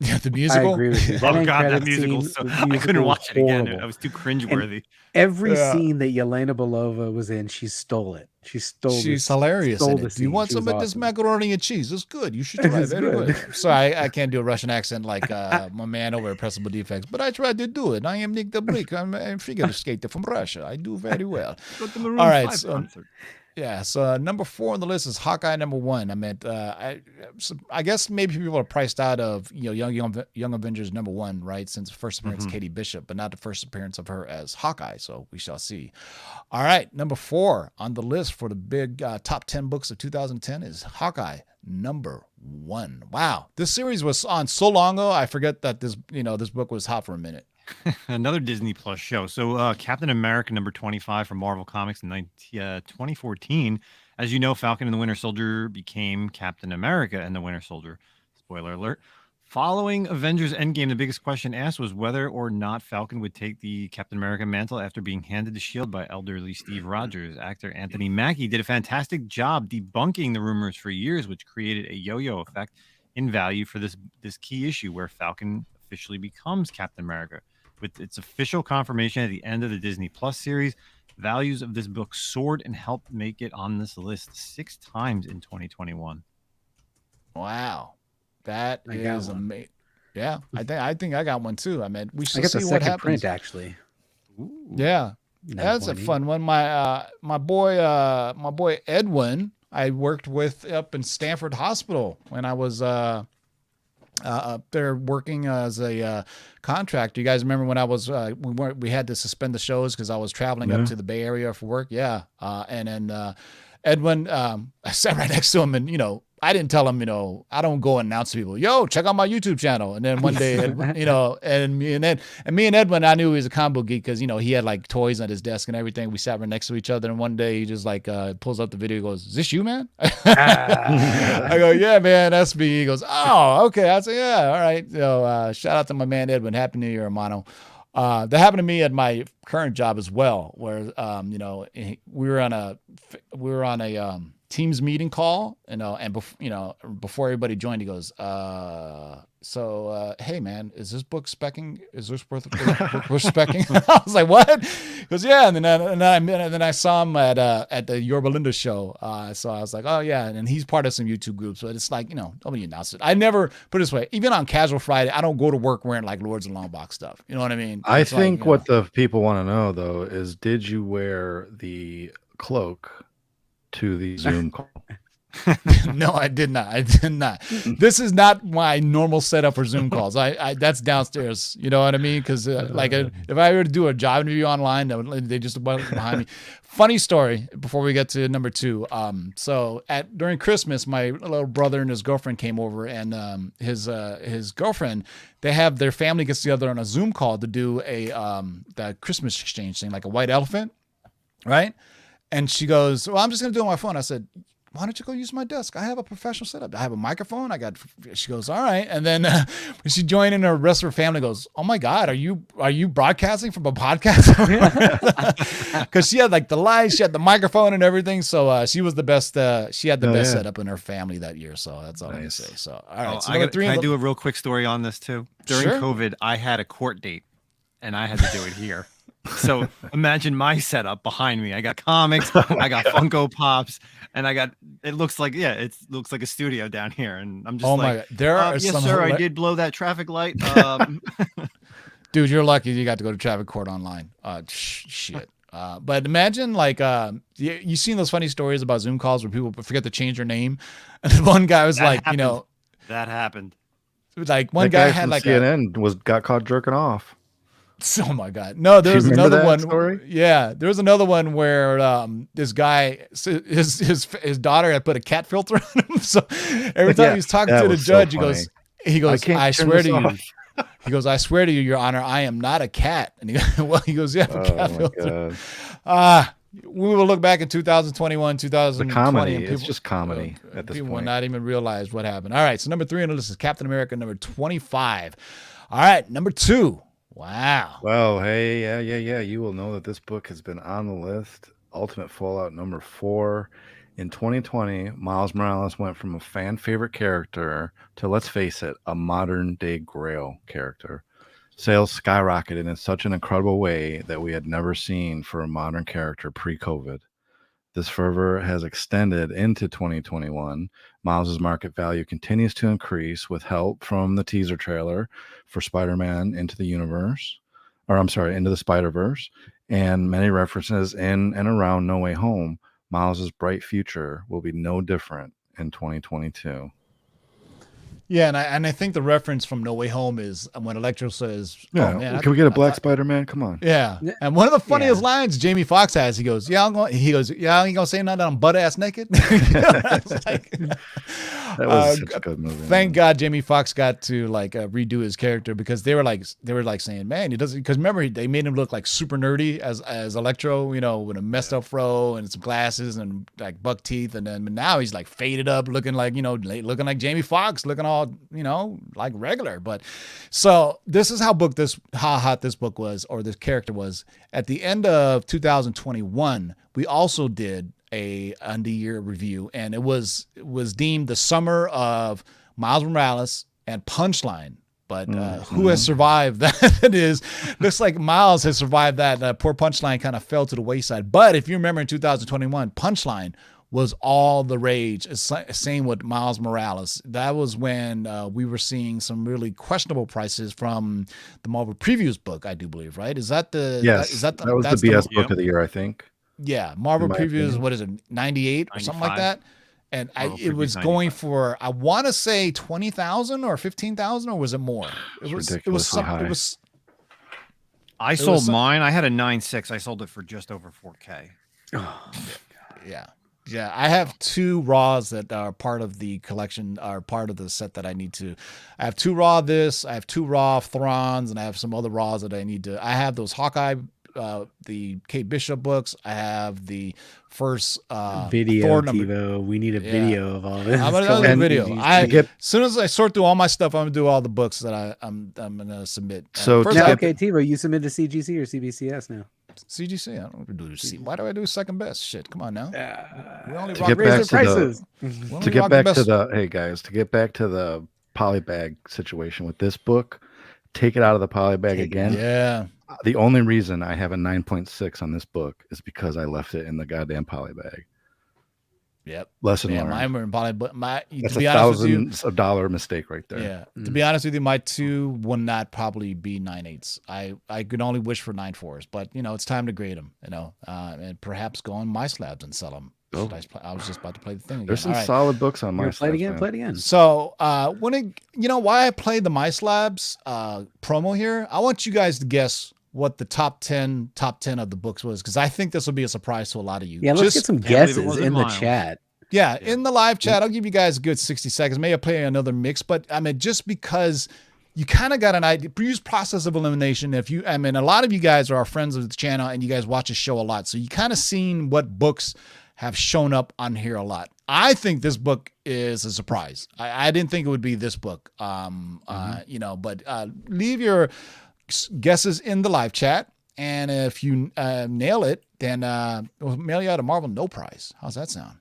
Yeah, the I musical. agree with you. That Oh end god, that credit musical! scene, So, the I musical couldn't was watch it again. horrible. I was too cringeworthy. Every Yeah. scene that Yelena Belova was in, she stole it. She stole She's this, hilarious stole in the it. Do you scene. want She some was of this awesome. macaroni and cheese? It's good. You should try it. It's Very good. good. So I can't do a Russian accent like my man over at Pressable Defects, but I tried to do it. I am Nick the Brick. I'm a figure skater from Russia. I do very well. Go to Maroon All right, 5 so concert. yeah, so number 4 on the list is Hawkeye number 1. I meant, I guess maybe people are priced out of Young Avengers number 1, right? Since the first appearance of Katie Bishop, but not the first appearance of her as Hawkeye. So we shall see. All right, number 4 on the list for the big top 10 books of 2010 is Hawkeye number 1. Wow, this series was on so long ago. I forget that this book was hot for a minute. Another Disney Plus show. So Captain America number 25 from Marvel Comics in 2014. As you know, Falcon and the Winter Soldier became Captain America and the Winter Soldier. Spoiler alert. Following Avengers Endgame, the biggest question asked was whether or not Falcon would take the Captain America mantle after being handed the shield by elderly Steve Rogers. Actor Anthony Mackie did a fantastic job debunking the rumors for years, which created a yo-yo effect in value for this key issue where Falcon officially becomes Captain America. With its official confirmation at the end of the Disney Plus series, values of this book soared and helped make it on this list 6 times in 2021. Wow, that I got is one. amazing. Yeah, I think I got one too. I mean, we I should got the see what second happens. print actually. Yeah, that's a fun one. My boy Edwin, I worked with up in Stanford Hospital when I was up there working as a contractor. You guys remember when I was we had to suspend the shows because I was traveling up to the Bay Area for work. Yeah, and then Edwin, I sat right next to him, and I didn't tell him, I don't go and announce to people, yo, check out my YouTube channel. And then one day, and me and Edwin, I knew he was a combo geek because, he had like toys on his desk and everything. We sat right next to each other. And one day he just like pulls up the video and goes, is this you, man? I go, yeah, man, that's me. He goes, oh, okay. I say, yeah, all right. Shout out to my man, Edwin. Happy New Year, hermano. That happened to me at my current job as well, where, we were on a Teams meeting call, and before everybody joined, he goes, hey man, is this book specking? Is this book specking? I was like, what? He goes, yeah. And then I saw him at the Yorba Linda show. So I was like, oh yeah. And he's part of some YouTube groups, but it's like, nobody announced it. I never put it this way, even on casual Friday, I don't go to work wearing like Lords and Long Box stuff. You know what I mean? I It's think like, what the people want to know though is, did you wear the cloak to the Zoom call? No, I did not. This is not my normal setup for Zoom calls. I that's downstairs. You know what I mean? Because if I were to do a job interview online, they just went behind me. Funny story before we get to number 2. So during Christmas, my little brother and his girlfriend came over, and his girlfriend, they have their family gets together on a Zoom call to do the Christmas exchange thing, like a white elephant, right? And she goes, well, I'm just going to do it on my phone. I said, why don't you go use my desk? I have a professional setup. I have a microphone. She goes, all right. And then when she joined in, the rest of her family goes, oh my God, are you broadcasting from a podcast? Because she had like the lights, she had the microphone and everything. So she was the best. She had the best setup in her family that year. So that's all I'm going to say. So, all right. So Can I do a real quick story on this too? During COVID, I had a court date and I had to do it here. So imagine my setup behind me. I got comics, I got Funko Pops, and it looks like a studio down here. And I'm just my God. There are yes, some sir, I did blow that traffic light. Dude, you're lucky you got to go to traffic court online. Shit. But imagine like you seen those funny stories about Zoom calls where people forget to change their name, and one guy was that happened. Like one guy had like CNN got caught jerking off. Oh my God! No, there was another one. Story? Yeah, there was another one where this guy, his daughter had put a cat filter on him. So every time he was talking to the judge, he goes, I swear to you. He goes, I swear to you, Your Honor, I am not a cat. And he goes, yeah, cat filter. We will look back in 2021, 2020. The comedy. And it's just comedy at this point. People will not even realize what happened. All right, so number 3 on the list is Captain America, number 25. All right, number 2. Wow. Well, hey, yeah. You will know that this book has been on the list. Ultimate Fallout number 4. In 2020, Miles Morales went from a fan favorite character to, let's face it, a modern day Grail character. Sales skyrocketed in such an incredible way that we had never seen for a modern character pre-COVID. This fervor has extended into 2021. Miles's market value continues to increase with help from the teaser trailer for Spider-Man Into the Spider-Verse, and many references in and around No Way Home. Miles's bright future will be no different in 2022. Yeah, and I think the reference from No Way Home is when Electro says, Yeah, "Oh man, can we get a black Spider-Man? Come on." Yeah, and one of the funniest lines Jamie Foxx has, he goes, "Yeah, I ain't gonna say nothing. I'm butt ass naked." That was such a good movie. Thank God Jamie Foxx got to redo his character, because they were like saying, "Man, he doesn't," because remember they made him look like super nerdy as Electro, with a messed up fro and some glasses and like buck teeth, and then now he's like faded up, looking like looking like Jamie Foxx, looking all like regular. But so this is how hot this book was, or this character was. At the end of 2021, we also did a end-of-year review, and it was deemed the summer of Miles Morales and Punchline. But who has survived that? Looks like Miles has survived that. Poor Punchline kind of fell to the wayside. But if you remember in 2021, Punchline was all the rage. Same with Miles Morales. That was when we were seeing some really questionable prices from the Marvel Previews book, I do believe, right? Is that the... Yes, that was the BS book of the year, I think. Yeah, Marvel Previews, what is it, 98 or 95. Something like that? And it was going for, I want to say 20,000 or 15,000, or was it more? It was ridiculously high. I sold mine. I had a 9.6. I sold it for just over 4K. Yeah. Yeah, I have 2 Raws that are part of the collection, are part of the set that I need to. I have 2 Raw I have 2 Raw Throns, and I have some other Raws that I need to. I have those Hawkeye, the Kate Bishop books. I have the first video. Thor TiVo. We need a video of all this. I'm gonna do a video. As soon as I sort through all my stuff, I'm gonna do all the books that I'm gonna submit. So TiVo, you submit to CGC or CBCS now? CGC. I don't do C. Why do I do second best? Shit, come on now. We only to get back to the polybag situation with this book, take it out of the polybag again. Yeah. The only reason I have a 9.6 on this book is because I left it in the goddamn polybag. Yep. Lesson learned. Mine were in poly, but that's $1,000s of dollar mistake right there. Yeah. To be honest with you, my 2 will not probably be 9.8s. I could only wish for 9.4s, but it's time to grade them. And perhaps go on my slabs and sell them. Oh. I was just about to play the thing again. There's some solid books on my slabs. Play it again. So why I played the My Slabs promo here, I want you guys to guess what the top 10 of the books was, because I think this will be a surprise to a lot of you. Yeah, let's get some guesses in the chat. Yeah, in the live chat, I'll give you guys a good 60 seconds. Maybe I'll play another mix, but just because you kind of got an idea, use process of elimination. A lot of you guys are our friends of the channel, and you guys watch the show a lot, so you kind of seen what books have shown up on here a lot. I think this book is a surprise. I didn't think it would be this book. But leave your guesses in the live chat, and if you nail it, then we'll mail you out a Marvel No Prize. How's that sound?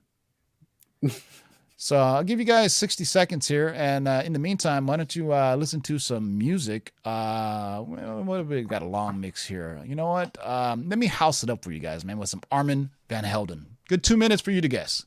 So I'll give you guys 60 seconds here, and in the meantime, why don't you listen to some music? What have we got? A long mix here. You know what? Let me house it up for you guys, man, with some Armin van Helden. Good 2 minutes for you to guess.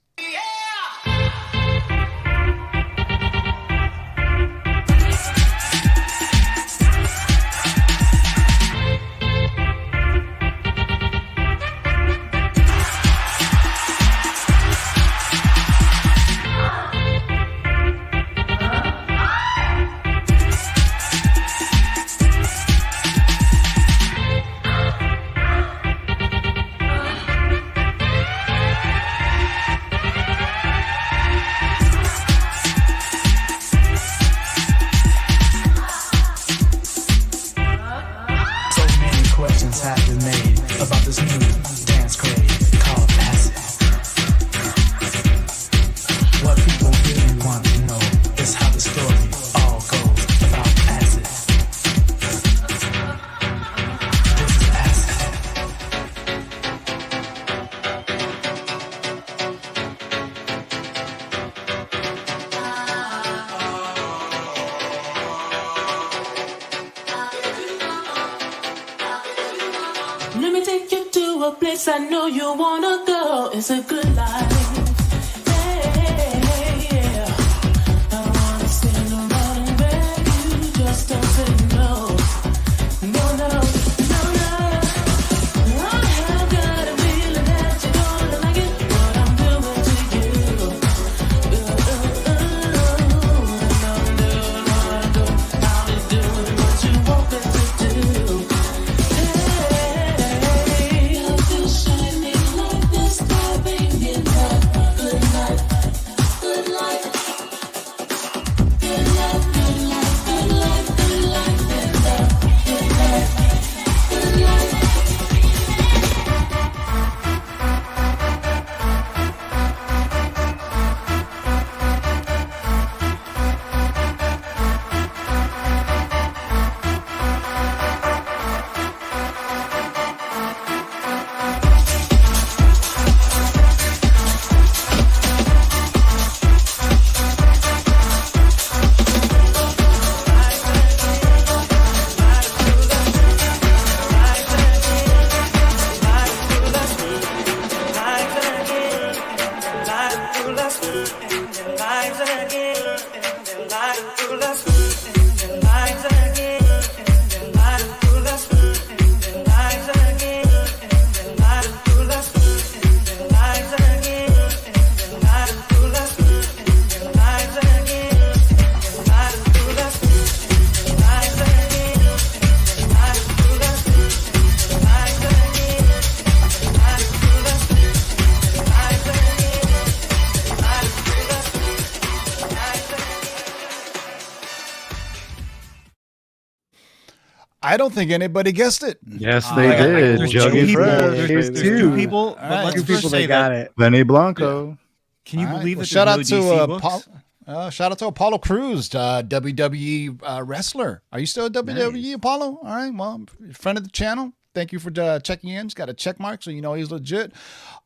of a place I know you wanna go. It's a good life. Hey, yeah. I wanna stand around and beg you. Just don't say no. No, no, no, no. I have got a feeling that you're gonna like it. What I'm doing to you. I'm doing what I do. I'll be doing what you want me to do. Hey, I feel shining like the star, baby. Good night, good life. Good life, good life, good life, good life, good life, good life, good life. I don't think anybody guessed it. Yes, they Like, did. there's two Juggy people. Fresh. There's They two did. people. But right. let's Two first people say that got that. it. Benny Blanco. Can you All right. believe Well, that shout out there's to no DC books? Shout out to Apollo Crews, WWE wrestler. Are you still a WWE Apollo? All right. Well, friend of the channel. Thank you for checking in. He's got a check mark, so you know he's legit.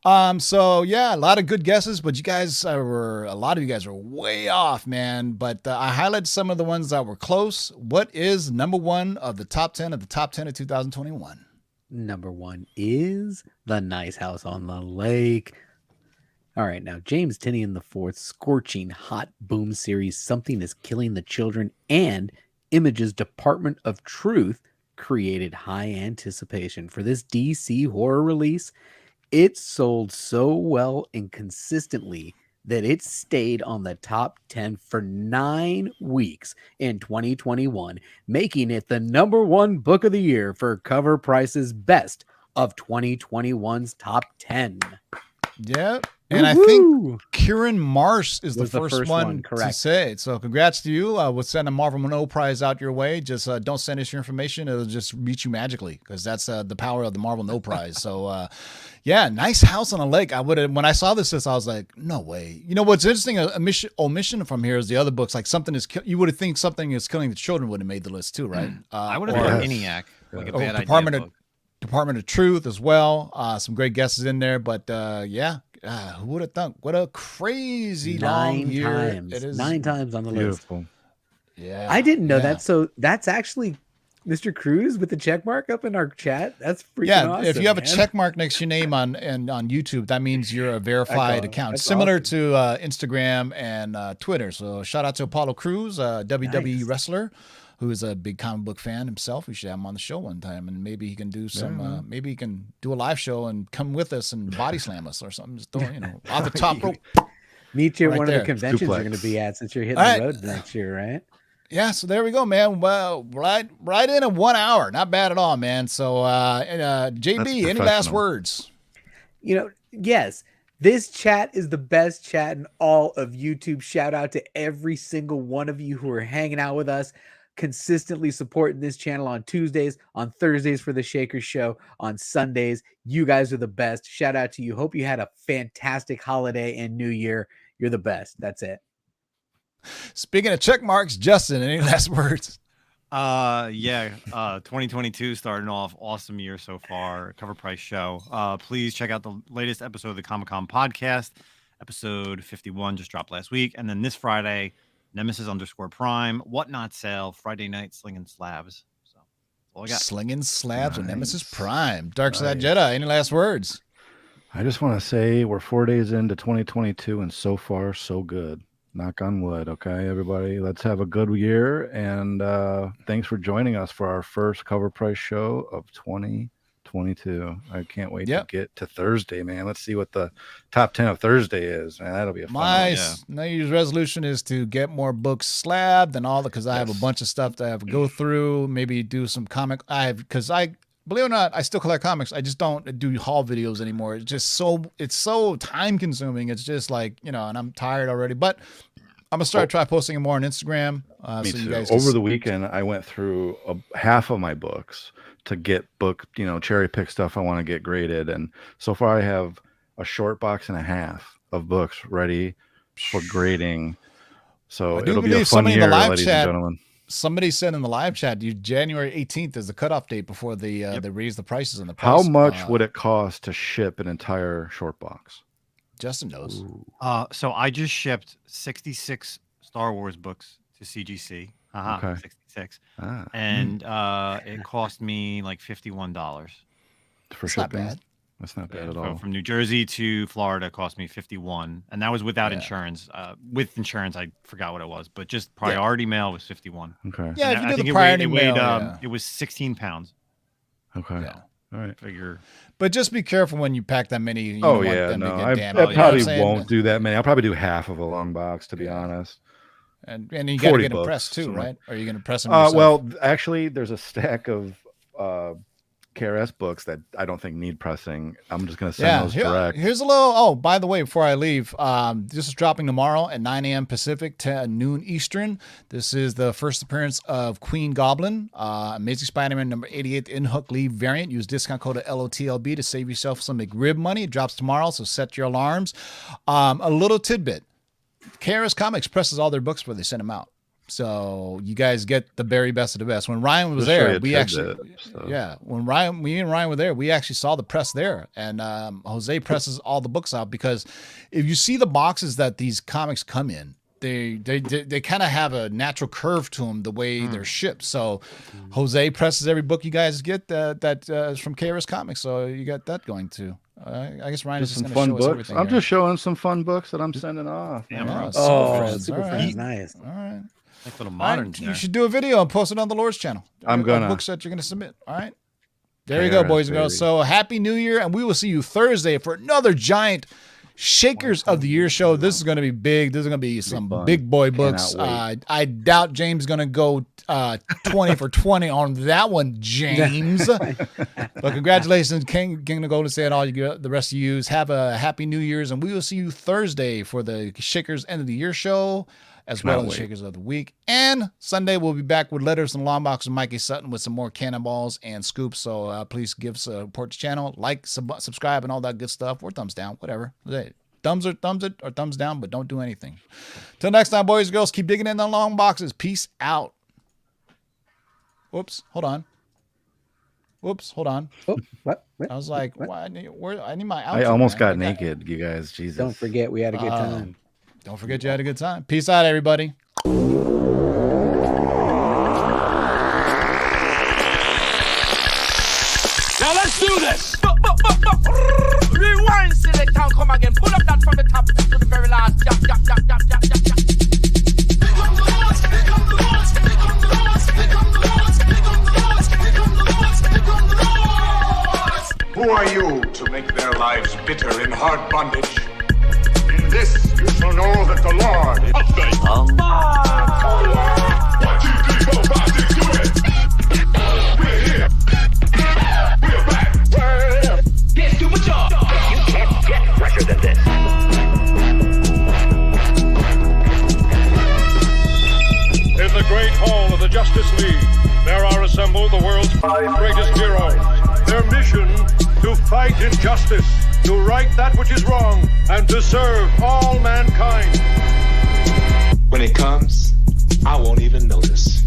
So yeah, a lot of good guesses, but a lot of you guys were way off, man. But I highlighted some of the ones that were close. What is number one of the top 10 of 2021? Number one is The Nice House on the Lake. All right, now James Tinian IV's scorching hot boom series, Something is Killing the Children, and Image's Department of Truth created high anticipation for this DC horror release. It sold so well and consistently that it stayed on the top 10 for 9 weeks in 2021, making it the number one book of the year for CovrPrice's Best of 2021's top 10. Yeah. And I think Kieran Marsh is the first one to say it. So congrats to you. We'll send a Marvel Monroe Prize out your way. Just don't send us your information. It'll just reach you magically because that's the power of the Marvel No Prize. So yeah, Nice House on a Lake. When I saw this list, I was like, no way. You know what's interesting? Omission from here is the other books. Like you would have think Something is Killing the Children would have made the list too, right? I would have thought ENIAC. Like a bad idea book. Department of Truth as well. Some great guesses in there, but yeah. Who would have thunk? What a crazy long year it is. 9 times on the Beautiful. list. Yeah, I didn't know that. So that's actually Mr. Cruz with the check mark up in our chat. That's freaking awesome. If you have a check mark next to your name on YouTube, that means you're a verified account, that's similar awesome. to Instagram and Twitter. So shout out to Apollo Crews, WWE wrestler, who is a big comic book fan himself. We should have him on the show one time, and maybe he can do some. Maybe he can do a live show and come with us and body slam us or something. Just throw, off the top rope. Meet you at Right one there. of the conventions Duplex. you're going to be at since you're hitting All right. the road next year, right? Yeah, so there we go, man. Well, right in at 1 hour. Not bad at all, man. So JB, any last professional. words? Yes, this chat is the best chat in all of YouTube. Shout out to every single one of you who are hanging out with us, consistently supporting this channel on Tuesdays, on Thursdays for the Shaker Show, on Sundays. You guys are the best. Shout out to you. Hope you had a fantastic holiday and New Year. You're the best. That's it. Speaking of check marks, Justin, any last words? 2022 starting off awesome year so far. Cover Price Show. Please check out the latest episode of the Comic-Con podcast. Episode 51 just dropped last week, and then this Friday, Nemesis _Prime, Whatnot sale, Friday night slinging slabs. So all I got. Slinging slabs with Nemesis Prime. Dark Side Jedi, any last words? I just want to say we're 4 days into 2022, and so far, so good. Knock on wood, okay, everybody? Let's have a good year, and thanks for joining us for our first Cover Price show of 2022. I can't wait to get to Thursday, man. Let's see what the top 10 of Thursday is, man. That'll be a fun one. New Year's resolution is to get more books slabbed and all that, because I have a bunch of stuff that I have to go through, maybe do some comic. Believe it or not, I still collect comics. I just don't do haul videos anymore. It's so time consuming. It's just like, and I'm tired already. But I'm gonna try posting more on Instagram. Me too. Over the weekend, I went through half of my books to get cherry pick stuff I want to get graded. And so far I have a short box and a half of books ready for grading. So it'll be a fun year, ladies and gentlemen. Somebody said in the live chat, January 18th is the cutoff date before they raise the prices on the price. How much would it cost to ship an entire short box? Justin knows. So I just shipped 66 Star Wars books to CGC. Okay. 66. And it cost me like $51 for shipping. Not bad. That's not bad at all. From New Jersey to Florida, it cost me $51, and that was without insurance. With insurance, I forgot what it was, but just priority mail was $51. Okay. Yeah, if you do the priority mail, it was 16 pounds. Okay. Yeah. All right. Figure. But just be careful when you pack that many. I probably won't do that many. I'll probably do half of a long box, to be honest. And you got to get them pressed too, right? Or are you going to press them yourself? Well, actually, there's a stack of KRS books that I don't think need pressing. I'm just going to send those direct. Here's a little, by the way, before I leave, this is dropping tomorrow at 9 a.m. Pacific, 10 noon Eastern. This is the first appearance of Queen Goblin, Amazing Spider-Man number 88 in Hook Lee variant. Use discount code LOTLB to save yourself some McRib money. It drops tomorrow, so set your alarms. A little tidbit. KRS Comics presses all their books before they send them out. So you guys get the very best of the best. When Ryan was there, we actually, when me and Ryan were there, we actually saw the press there, and Jose presses all the books out, because if you see the boxes that these comics come in, they kind of have a natural curve to them the way they're shipped. So Jose presses every book you guys get that is from KRS Comics. So you got that going too. I guess Ryan is just going to show us everything. I'm just showing some fun books that I'm sending off. Super friends, nice. All right. Like little modern. You should do a video and post it on the Lord's channel. I'm gonna books that you're gonna submit. All right. There you go, boys and girls. So happy New Year, and we will see you Thursday for another giant Shakers of the Year show. This is gonna be big. This is gonna be some big boy books. I doubt James is gonna go 20 for 20 on that one, James. But congratulations, King of Golden State, and all the rest of you. Have a happy New Year's, and we will see you Thursday for the Shakers End of the Year show, as well as Shakers of the Week. And Sunday, we'll be back with Letters and Long Box with Mikey Sutton with some more cannonballs and scoops. So please give support the channel, like, subscribe, and all that good stuff, or thumbs down, whatever. Thumbs or thumbs down, but don't do anything. Till next time, boys and girls, keep digging in the long boxes. Peace out. Whoops, hold on. Oh, what? I was like, I need my outro. I almost got naked, you guys. Jesus. Don't forget, we had a good time. Don't forget you had a good time. Peace out, everybody. Now let's do this. Rewind, select and come again. Pull up that from the top to the very last. Who are you to make their lives bitter in hard bondage? In this you shall know that the Lord is faithful. 1, 2, 3, 4, 5, 6, do it. We're here. We're back. Get to the job. You can't get fresher than this. In the great hall of the Justice League, there are assembled the world's 5 greatest heroes. Their mission: to fight injustice, to right that which is wrong, and to serve all mankind. When it comes, I won't even notice.